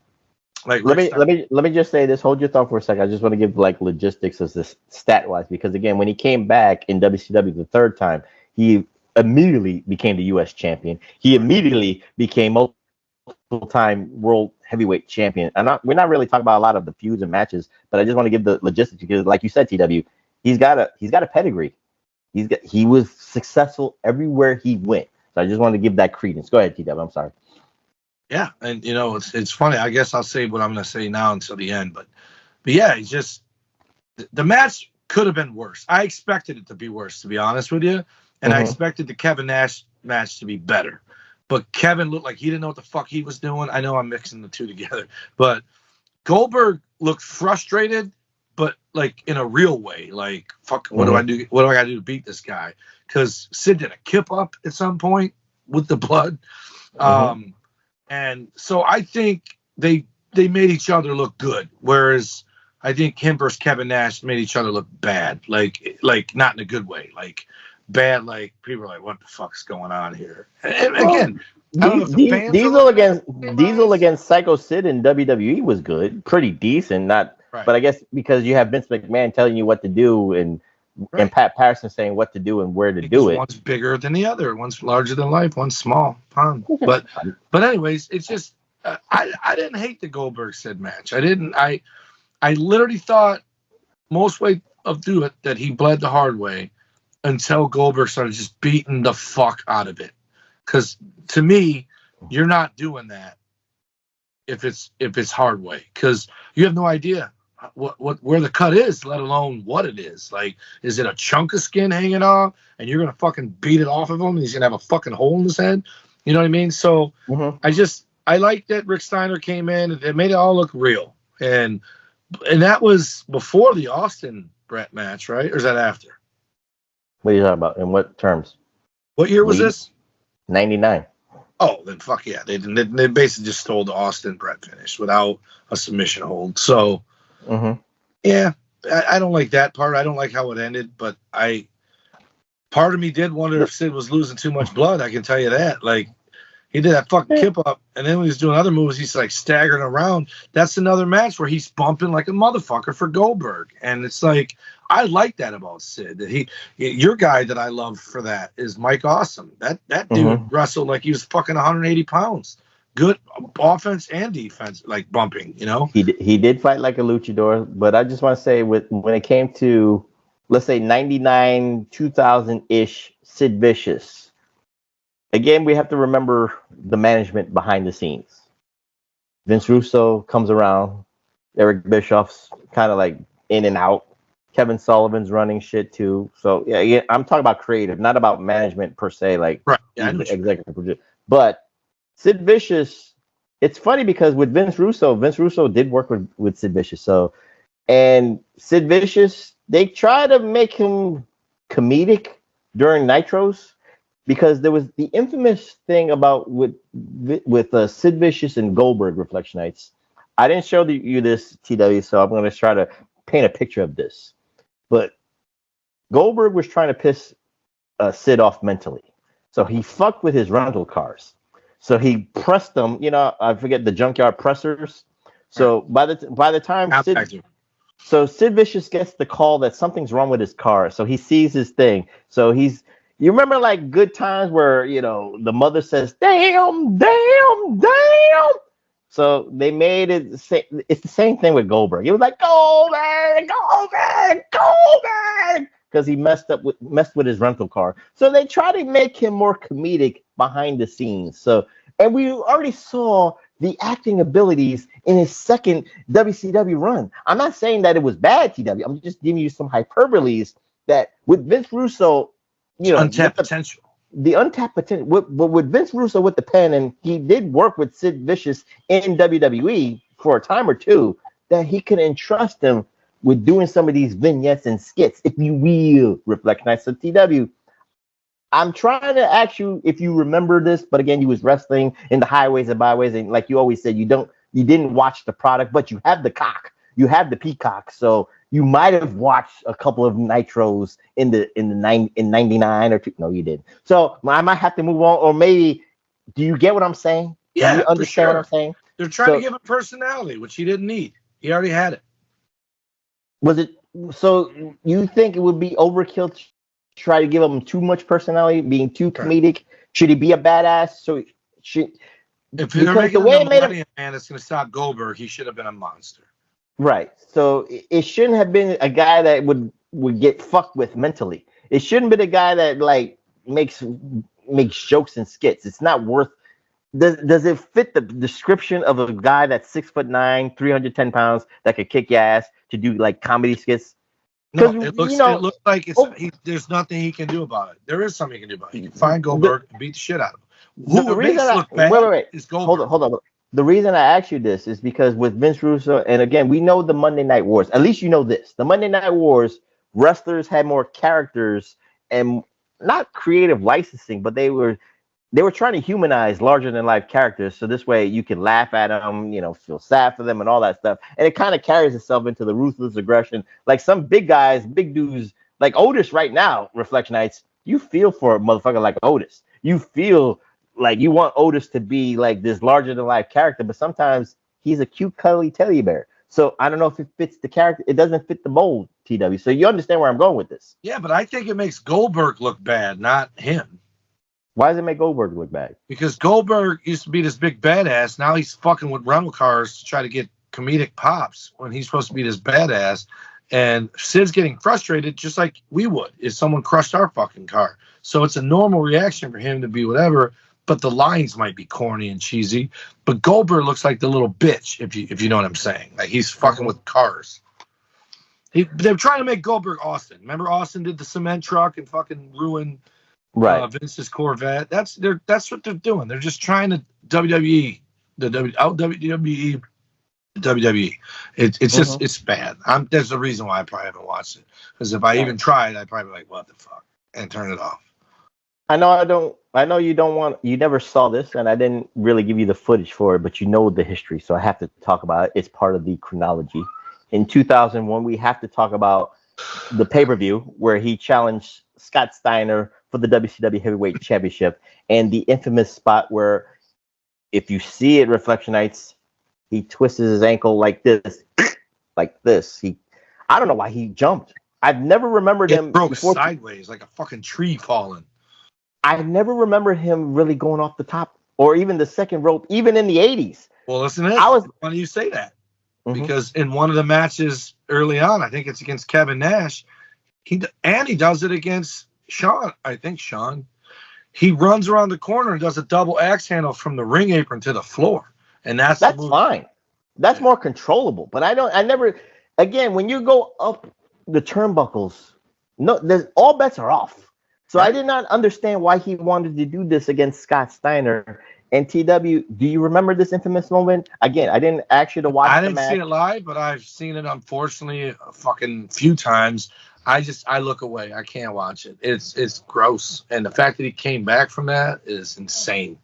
Let me just say this. Hold your thought for a second. I just want to give logistics as this stat wise, because again, when he came back in WCW the third time, he immediately became the U.S. champion. He immediately became multiple-time world heavyweight champion. We're not really talking about a lot of the feuds and matches, but I just want to give the logistics because, like you said, TW, he's got a pedigree. He was successful everywhere he went. So I just wanted to give that credence. Go ahead, TW. I'm sorry. Yeah, and it's funny. I guess I'll say what I'm going to say now until the end, but yeah, he's just the match could have been worse. I expected it to be worse, to be honest with you, and I expected the Kevin Nash match to be better. But Kevin looked like he didn't know what the fuck he was doing. I know I'm mixing the two together, but Goldberg looked frustrated, but like in a real way. Like, fuck, what do I do? What do I got to do to beat this guy? Because Sid did a kip up at some point with the blood. And so I think they made each other look good, whereas I think him versus Kevin Nash made each other look bad, like not in a good way, like bad. Like people are like, "What the fuck's going on here?" And again, I don't know if the fans Diesel against Sycho Sid in WWE was good, pretty decent. But I guess because you have Vince McMahon telling you what to do and Pat Patterson saying what to do and where to do it. One's bigger than the other. One's larger than life. One's small. But anyways, it's just I didn't hate the Goldberg Sid match. I didn't. I literally thought most way of do it that he bled the hard way until Goldberg started just beating the fuck out of it. Because to me, you're not doing that if it's hard way, because you have no idea where the cut is, let alone what it is. Like, is it a chunk of skin hanging off and you're gonna fucking beat it off of him and he's gonna have a fucking hole in his head? You know what I mean? So I like that Rick Steiner came in. It made it all look real, and that was before the Austin Brett match, right? Or is that after? What are you talking about? In what terms? What year was this? 99. Oh, then fuck yeah. They basically just stole the Austin Brett finish without a submission hold. So, yeah, I don't like that part. I don't like how it ended, but part of me did wonder if Sid was losing too much blood. I can tell you that. Like, he did that fucking kip up, and then when he's doing other moves, he's like staggering around. That's another match where he's bumping like a motherfucker for Goldberg, and it's like I like that about Sid. That your guy that I love for that is Mike Awesome. That dude wrestled like he was fucking 180 pounds. Good offense and defense, like bumping. He did fight like a luchador, but I just want to say when it came to, let's say 99, 2000 ish Sid Vicious. Again, we have to remember the management behind the scenes. Vince Russo comes around. Eric Bischoff's kind of like in and out. Kevin Sullivan's running shit too. So yeah, I'm talking about creative, not about management per se, like executive producer. But Sid Vicious, it's funny because with Vince Russo did work with Sid Vicious. So, and Sid Vicious, they try to make him comedic during Nitros. Because there was the infamous thing about with Sid Vicious and Goldberg Reflection Nights. I didn't show you this, TW, so I'm going to try to paint a picture of this. But Goldberg was trying to piss Sid off mentally. So he fucked with his rental cars. So he pressed them, I forget the junkyard pressers. So by the time Sid Vicious gets the call that something's wrong with his car. So he sees his thing. So you remember like Good Times where, the mother says, damn. So they made it, it's the same thing with Goldberg. It was like, Goldberg. Because he messed with his rental car. So they try to make him more comedic behind the scenes. So, and we already saw the acting abilities in his second WCW run. I'm not saying that it was bad, TW. I'm just giving you some hyperboles that with Vince Russo untapped potential. The untapped potential. With Vince Russo with the pen, and he did work with Sid Vicious in WWE for a time or two, that he could entrust him with doing some of these vignettes and skits, if you will, Reflection Nights. So TW, I'm trying to ask you if you remember this, but again, you was wrestling in the highways and byways, and like you always said, you didn't watch the product, but you have the cock, you have the peacock, so you might have watched a couple of Nitros in 99 or two. No, you didn't. So I might have to move on, or maybe, do you get what I'm saying? Yeah, do you understand what I'm saying? They're trying to give him personality, which he didn't need. He already had it. Was it so? You think it would be overkill to try to give him too much personality, being too comedic? Should he be a badass? So should if they're making the money, man, it's going to stop Goldberg. He should have been a monster. Right. So it shouldn't have been a guy that would get fucked with mentally. It shouldn't be the guy that like makes jokes and skits. It's not worth. Does it fit the description of a guy that's 6'9", 310 pounds that could kick your ass to do like comedy skits? No, it looks like there's nothing he can do about it. There is something he can do about it. He can find Goldberg and beat the shit out of him. Who makes it look bad is Goldberg. Hold on. The reason I asked you this is because with Vince Russo, and again, we know the Monday Night Wars. At least you know this. The Monday Night Wars, wrestlers had more characters and not creative licensing, but they were trying to humanize larger than life characters. So this way you can laugh at them, feel sad for them and all that stuff. And it kind of carries itself into the ruthless aggression. Like some big guys, big dudes, like Otis right now, Reflection Nights, you feel for a motherfucker like Otis. You feel like you want Otis to be like this larger than life character, but sometimes he's a cute, cuddly teddy bear. So I don't know if it fits the character. It doesn't fit the mold, TW. So you understand where I'm going with this. Yeah, but I think it makes Goldberg look bad, not him. Why does it make Goldberg look bad? Because Goldberg used to be this big badass. Now he's fucking with rental cars to try to get comedic pops when he's supposed to be this badass. And Sid's getting frustrated just like we would if someone crushed our fucking car. So it's a normal reaction for him to be whatever. But the lines might be corny and cheesy. But Goldberg looks like the little bitch, if you know what I'm saying. Like he's fucking with cars. They're trying to make Goldberg Austin. Remember Austin did the cement truck and fucking ruined Vince's Corvette. That's what they're doing. They're just trying to WWE WWE. It's just it's bad. There's the reason why I probably haven't watched it. Because if I even tried, I'd probably be like, what the fuck, and turn it off. I know you never saw this, and I didn't really give you the footage for it, but you know the history, so I have to talk about it. It's part of the chronology. In 2001, we have to talk about the pay-per-view where he challenged Scott Steiner for the WCW Heavyweight Championship, and the infamous spot where, if you see it, Reflection Nights, he twists his ankle like this, I don't know why he jumped. I've never remembered him broke sideways like a fucking tree falling. I never remember him really going off the top or even the second rope, even in the 80s. Well, listen to this. Why do you say that? Mm-hmm. Because in one of the matches early on, I think it's against Kevin Nash, he does it against Sean. I think Sean. He runs around the corner and does a double axe handle from the ring apron to the floor. And that's fine. That's more controllable. But again, when you go up the turnbuckles, all bets are off. So I did not understand why he wanted to do this against Scott Steiner. And TW, do you remember this infamous moment? Again, I didn't ask you to watch the match. I didn't see it live, but I've seen it, unfortunately, a fucking few times. I look away. I can't watch it. It's gross. And the fact that he came back from that is insane.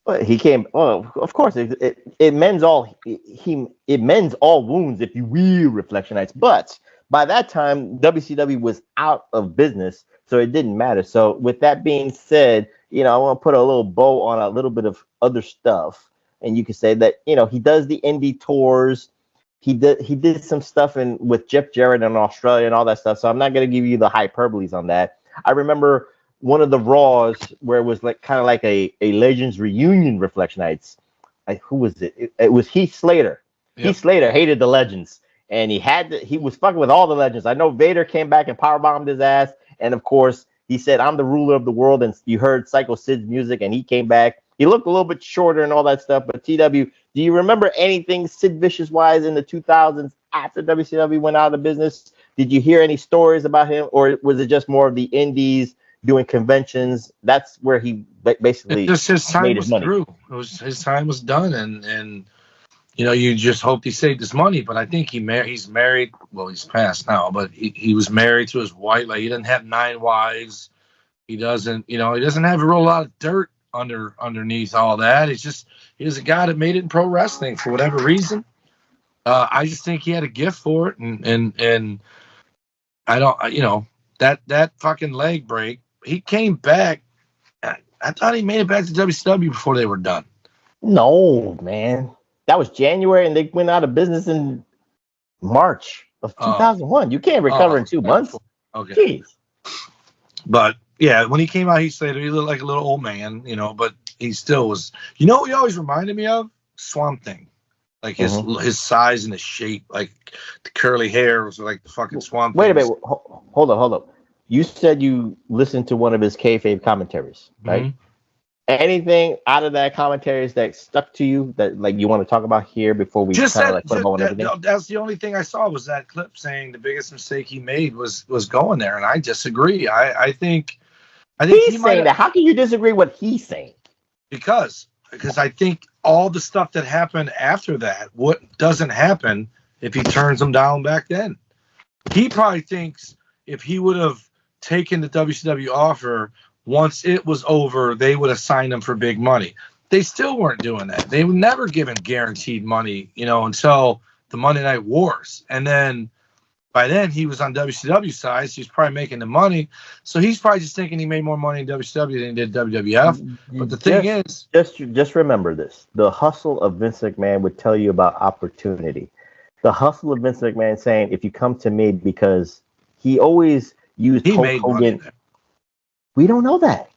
But he came. Oh, of course, it mends all. It mends all wounds, if you will, Reflection Nights. But by that time, WCW was out of business, so it didn't matter. So with that being said, I want to put a little bow on a little bit of other stuff, and you can say that he does the indie tours. He did some stuff with Jeff Jarrett in Australia and all that stuff. So I'm not going to give you the hyperboles on that. I remember one of the Raws where it was like kind of like a Legends reunion, Reflection Nights. Who was it? It was Heath Slater. Yep. Heath Slater hated the Legends, and he was fucking with all the Legends. I know Vader came back and powerbombed his ass, and of course he said, "I'm the ruler of the world," and you heard Sycho Sid's music, and he came back. He looked a little bit shorter and all that stuff, but TW, do you remember anything Sid Vicious wise in the 2000s after WCW went out of business? Did you hear any stories about him, or was it just more of the indies doing conventions? That's where he basically just his time made his was money. through. His time was done, and you just hoped he saved his money. But I think he's married. Well, he's passed now, but he was married to his wife. Like, he doesn't have 9 wives. He doesn't have a real lot of dirt underneath all that. He's a guy that made it in pro wrestling for whatever reason. I just think he had a gift for it, and I don't, that fucking leg break. He came back. I thought he made it back to WCW before they were done. No, man, that was January, and they went out of business in March of 2001. You can't recover in 2 months. Okay. Jeez. But yeah, when he came out, he said he looked like a little old man, but he still was. You know what he always reminded me of? Swamp Thing. Like his size and his shape, like the curly hair was like the fucking Swamp Thing. Wait a minute, hold up. You said you listened to one of his kayfabe commentaries, right? Mm-hmm. Anything out of that commentaries that stuck to you that like you want to talk about here before we just kind that, of like put them on everything? That's the only thing I saw was that clip saying the biggest mistake he made was going there, and I disagree. I think he's saying that. How can you disagree what he's saying? Because I think all the stuff that happened after that, what doesn't happen if he turns them down back then. He probably thinks if he would have taken the WCW offer once it was over, they would have signed him for big money. They still weren't doing that. They were never given guaranteed money, until the Monday Night Wars. And then by then he was on WCW side, so he's probably making the money. So he's probably just thinking he made more money in WCW than he did WWF. But the thing is, just remember this: the hustle of Vince McMahon would tell you about opportunity. The hustle of Vince McMahon saying, "If you come to me," because he always used Hulk Hogan. We don't know that.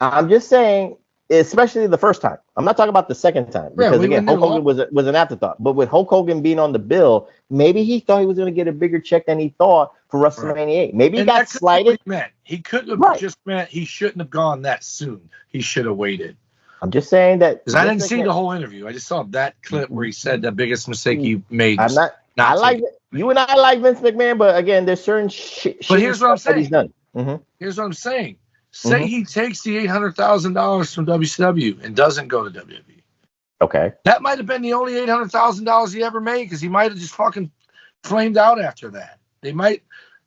I'm just saying, especially the first time. I'm not talking about the second time, because again, Hulk Hogan was an afterthought. But with Hulk Hogan being on the bill, maybe he thought he was going to get a bigger check than he thought for WrestleMania 8. Maybe he got slighted. He could have just meant he shouldn't have gone that soon. He should have waited. I'm just saying that because I didn't see the whole interview. I just saw that clip where he said the biggest mistake he made. I like you and I like Vince McMahon, but again, there's certain shit. But here's what I'm saying. He's done. Here's what I'm saying. Say he takes the $800,000 from WCW and doesn't go to WWE. Okay. That might have been the only $800,000 he ever made, because he might have just fucking flamed out after that. They might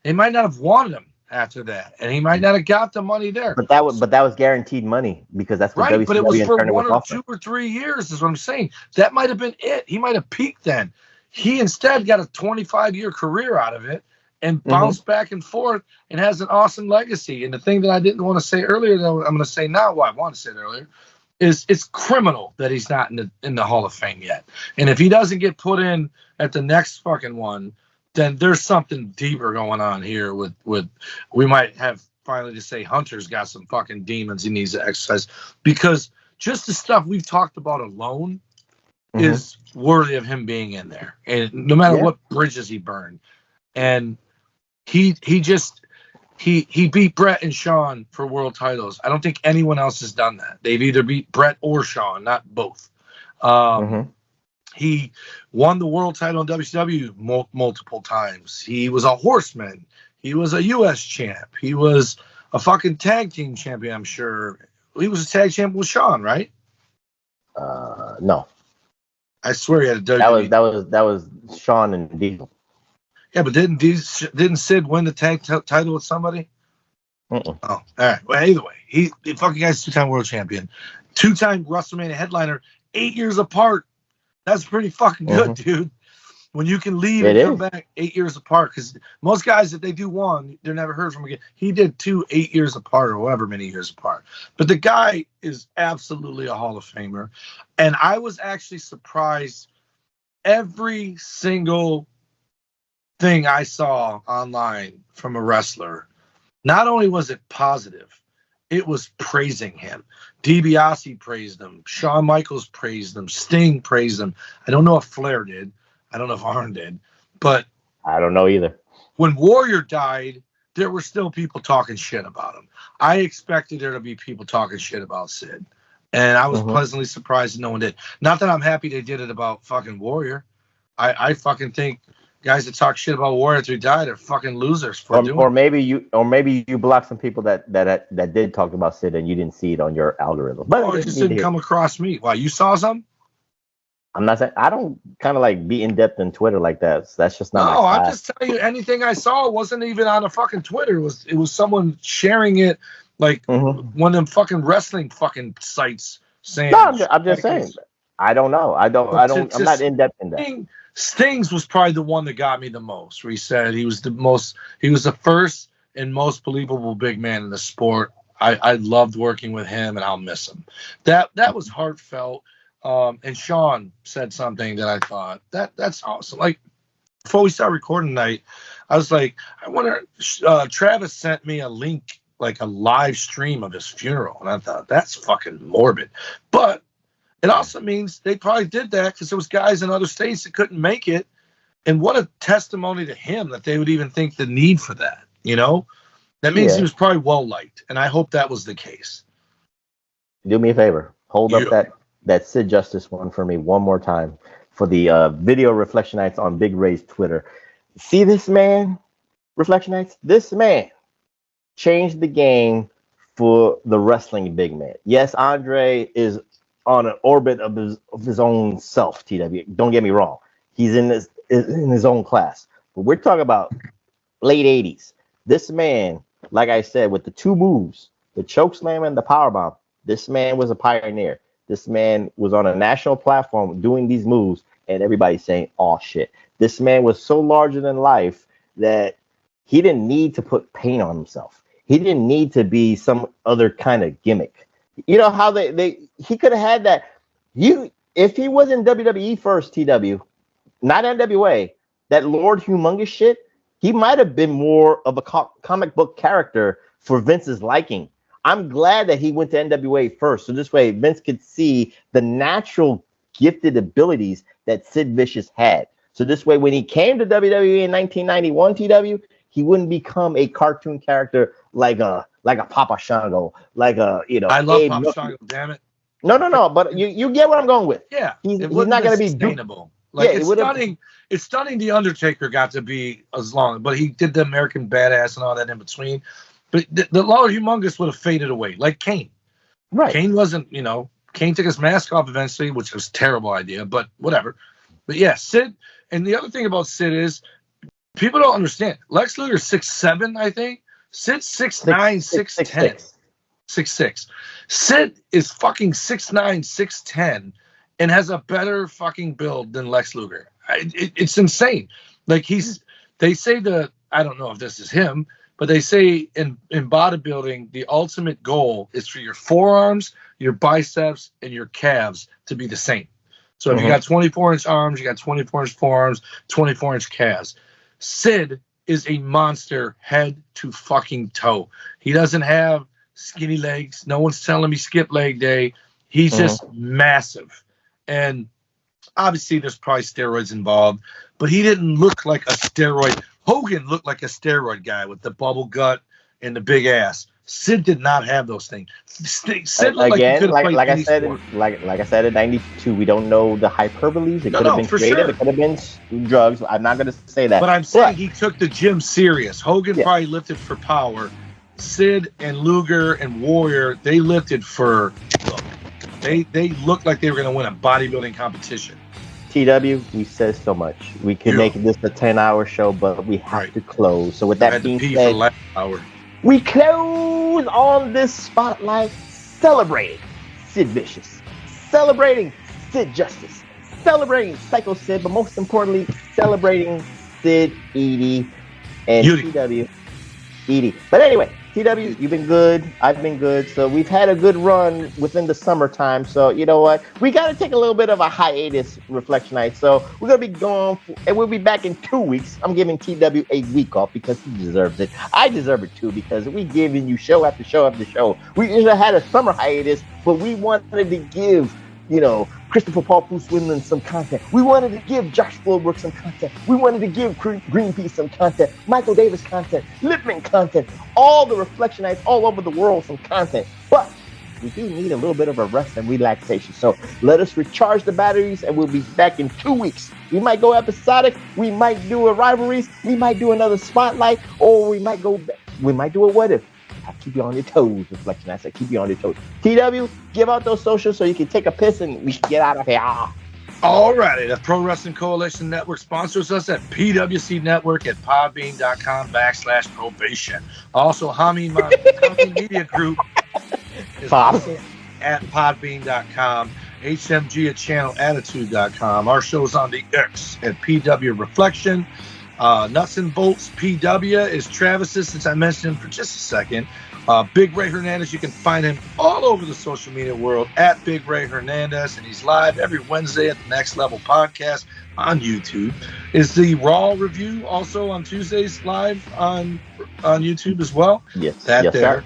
not have wanted him after that, and he might not have got the money there. But that was guaranteed money, because that's what WCW but it was for 1 or 2 or 3 years, is what I'm saying. That might have been it. He might have peaked then. He instead got a 25-year career out of it and bounced back and forth and has an awesome legacy. And the thing that I didn't want to say earlier, though, I'm going to say now, I want to say it earlier, is it's criminal that he's not in the Hall of Fame yet. And if he doesn't get put in at the next fucking one, then there's something deeper going on here with we might have finally to say Hunter's got some fucking demons he needs to exercise, because just the stuff we've talked about alone is worthy of him being in there. And no matter what bridges he burned. And he beat Brett and Shawn for world titles. I don't think anyone else has done that. They've either beat Brett or Shawn, not both. He won the world title in WCW multiple times. He was a horseman. He was a U.S. champ. He was a fucking tag team champion, I'm sure. He was a tag champion with Shawn, right? No. I swear he had a WWE. That was Shawn and Diesel. Yeah, but didn't Sid win the tag title with somebody? Oh, all right. Well, either way, he fucking guy's 2-time world champion, 2-time WrestleMania headliner, 8 years apart. That's pretty fucking good, dude. When you can leave and come back 8 years apart, because most guys, if they do one, they're never heard from again. He did 2 8 years apart, or however many years apart. But the guy is absolutely a Hall of Famer, and I was actually surprised. Every single thing I saw online from a wrestler, not only was it positive, it was praising him. DiBiase praised him. Shawn Michaels praised him. Sting praised him. I don't know if Flair did. I don't know if Arn did. But I don't know either. When Warrior died, there were still people talking shit about him. I expected there to be people talking shit about Sid. And I was pleasantly surprised that no one did. Not that I'm happy they did it about fucking Warrior. I fucking think guys that talk shit about Warrior after he died are fucking losers for doing. Or maybe you blocked some people that did talk about Sid and you didn't see it on your algorithm. But it just didn't come across me. Why, you saw some? I'm not saying I don't kind of like be in depth in Twitter like that. So that's just not. No, I'm just telling you. Anything I saw wasn't even on a fucking Twitter. It was someone sharing it, like one of them fucking wrestling fucking sites saying. No, I'm just saying. I don't know. I'm not in depth in that. Stings was probably the one that got me the most. Where he said he was the first and most believable big man in the sport. I loved working with him, and I'll miss him. That was heartfelt. And Sean said something that I thought that's awesome. Like before we started recording tonight, I was like, I wonder. Travis sent me a link, like a live stream of his funeral, and I thought that's fucking morbid. But it also means they probably did that because there was guys in other states that couldn't make it, and what a testimony to him that they would even think the need for that. You know, that means he was probably well liked, and I hope that was the case. Do me a favor, hold up that Sid Justice one for me one more time for the video Reflection Nights on Big Ray's Twitter. See this man, Reflection Nights? This man changed the game for the wrestling big man. Yes, Andre is on an orbit of his own self, TW. Don't get me wrong. He's in his own class. But we're talking about late 80s. This man, like I said, with the two moves, the choke slam and the powerbomb, this man was a pioneer. This man was on a national platform doing these moves, and everybody's saying, oh, shit. This man was so larger than life that he didn't need to put paint on himself. He didn't need to be some other kind of gimmick. You know how he could have had that. If he was in WWE first, TW, not NWA, that Lord Humongous shit, he might have been more of a comic book character for Vince's liking. I'm glad that he went to NWA first, so this way Vince could see the natural gifted abilities that Sid Vicious had. So this way, when he came to WWE in 1991, TW, he wouldn't become a cartoon character like a Papa Shango, like a I love Papa Shango, damn it. No, but you get what I'm going with. Yeah, he's not going to be sustainable. It's stunning. The Undertaker got to be as long, but he did the American Badass and all that in between. But the Lord Humongous would have faded away, like Kane. Right. Kane wasn't, Kane took his mask off eventually, which was a terrible idea, but whatever. But yeah, Sid, and the other thing about Sid is people don't understand. Lex Luger's 6'7", I think. Sid's 6'9", 6'10". 6'6". Sid is fucking 6'9", 6'10", and has a better fucking build than Lex Luger. It's insane. Like they say I don't know if this is him, but they say in bodybuilding, the ultimate goal is for your forearms, your biceps, and your calves to be the same. So if you got 24-inch arms, you got 24-inch forearms, 24-inch calves. Sid is a monster head to fucking toe. He doesn't have skinny legs. No one's telling me skip leg day. He's just massive. And obviously there's probably steroids involved, but he didn't look like a steroid. Hogan looked like a steroid guy with the bubble gut and the big ass. Sid did not have those things. Sid looked again, like I said in '92, we don't know the hyperboles. It could have been creative. Sure. It could have been drugs. I'm not going to say that. But I'm saying he took the gym serious. Hogan probably lifted for power. Sid and Luger and Warrior, they lifted for look. They looked like they were going to win a bodybuilding competition. TW, we said so much. We could make this a 10-hour show, but we have to close. So with that being said, we close on this spotlight celebrating Sid Vicious, celebrating Sid Justice, celebrating Sycho Sid, but most importantly, celebrating Sid Eudy and TW Eudy. But anyway, TW, you've been good. I've been good. So we've had a good run within the summertime. So you know what? We got to take a little bit of a hiatus, Reflection Night. So we're going to be gone, and we'll be back in 2 weeks. I'm giving TW a week off because he deserves it. I deserve it too because we giving you show after show after show. We just had a summer hiatus, but we wanted to give, Christopher Paul Bruce Windland some content. We wanted to give Josh Goldberg some content. We wanted to give Greenpeace some content, Michael Davis content, Lipman content, all the Reflection Nights all over the world some content. But we do need a little bit of a rest and relaxation. So let us recharge the batteries, and we'll be back in 2 weeks. We might go episodic. We might do a rivalries. We might do another spotlight, or we might do a what if. I keep you on your toes, Reflection. I said keep you on your toes. TW, give out those socials so you can take a piss and we can get out of here. Alrighty, the Pro Wrestling Coalition Network sponsors us at PWC Network at podbean.com/probation. Also, Hami Media Group is also at podbean.com. HMG at channelattitude.com. Our show's on the X at PW Reflection. Nuts and Bolts PW is Travis's, since I mentioned him for just a second. Big Ray Hernandez, you can find him all over the social media world at Big Ray Hernandez, and he's live every Wednesday at the Next Level Podcast on YouTube. Is the Raw review also on Tuesdays live on YouTube as well? Yes. Yes, there.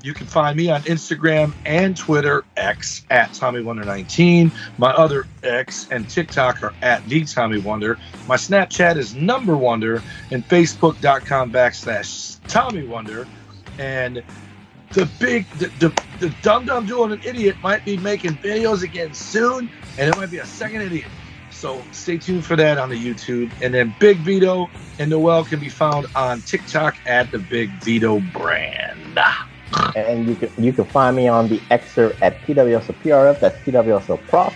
You can find me on Instagram and Twitter, X at TommyWonder19. My other X and TikTok are at the Tommy Wonder. My Snapchat is #Wonder, and Facebook.com/Tommy Wonder. And the dumb doing an idiot might be making videos again soon, and it might be a second idiot. So stay tuned for that on the YouTube. And then Big Vito and Noel can be found on TikTok at the Big Vito brand. And you can find me on the Xer at PWSOPRF. That's PWSOProf.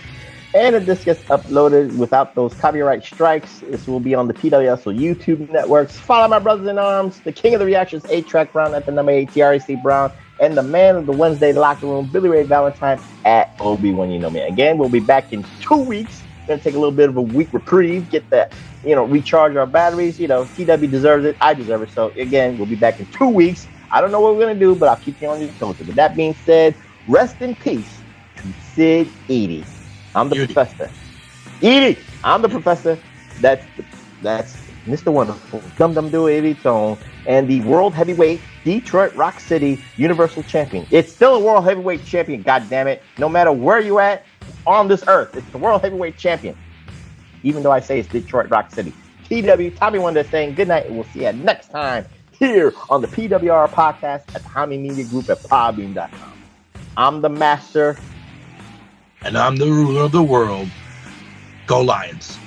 And if this gets uploaded without those copyright strikes, this will be on the PWSO YouTube networks. Follow my brothers in arms, the king of the reactions, A-Track Brown at the number 8, TRAC Brown, and the man of the Wednesday locker room, Billy Ray Valentine at Obi-Wan You Know Me. Again, we'll be back in 2 weeks. We're going to take a little bit of a week reprieve, get that, recharge our batteries. TW deserves it. I deserve it. So, again, we'll be back in 2 weeks. I don't know what we're going to do, but I'll keep you on your toes. With that being said, rest in peace to Sid Eudy. I'm the professor. Eudy, I'm the professor. That's Mr. Wonderful, Dum Dum Do Eudy Tone, and the World Heavyweight Detroit Rock City Universal Champion. It's still a World Heavyweight Champion, goddammit. No matter where you at on this earth, it's the World Heavyweight Champion. Even though I say it's Detroit Rock City. TW, Tommy Wonder saying good night, and we'll see you next time here on the PWR podcast at the Hami Media Group at podbean.com. I'm the master. And I'm the ruler of the world. Go Lions.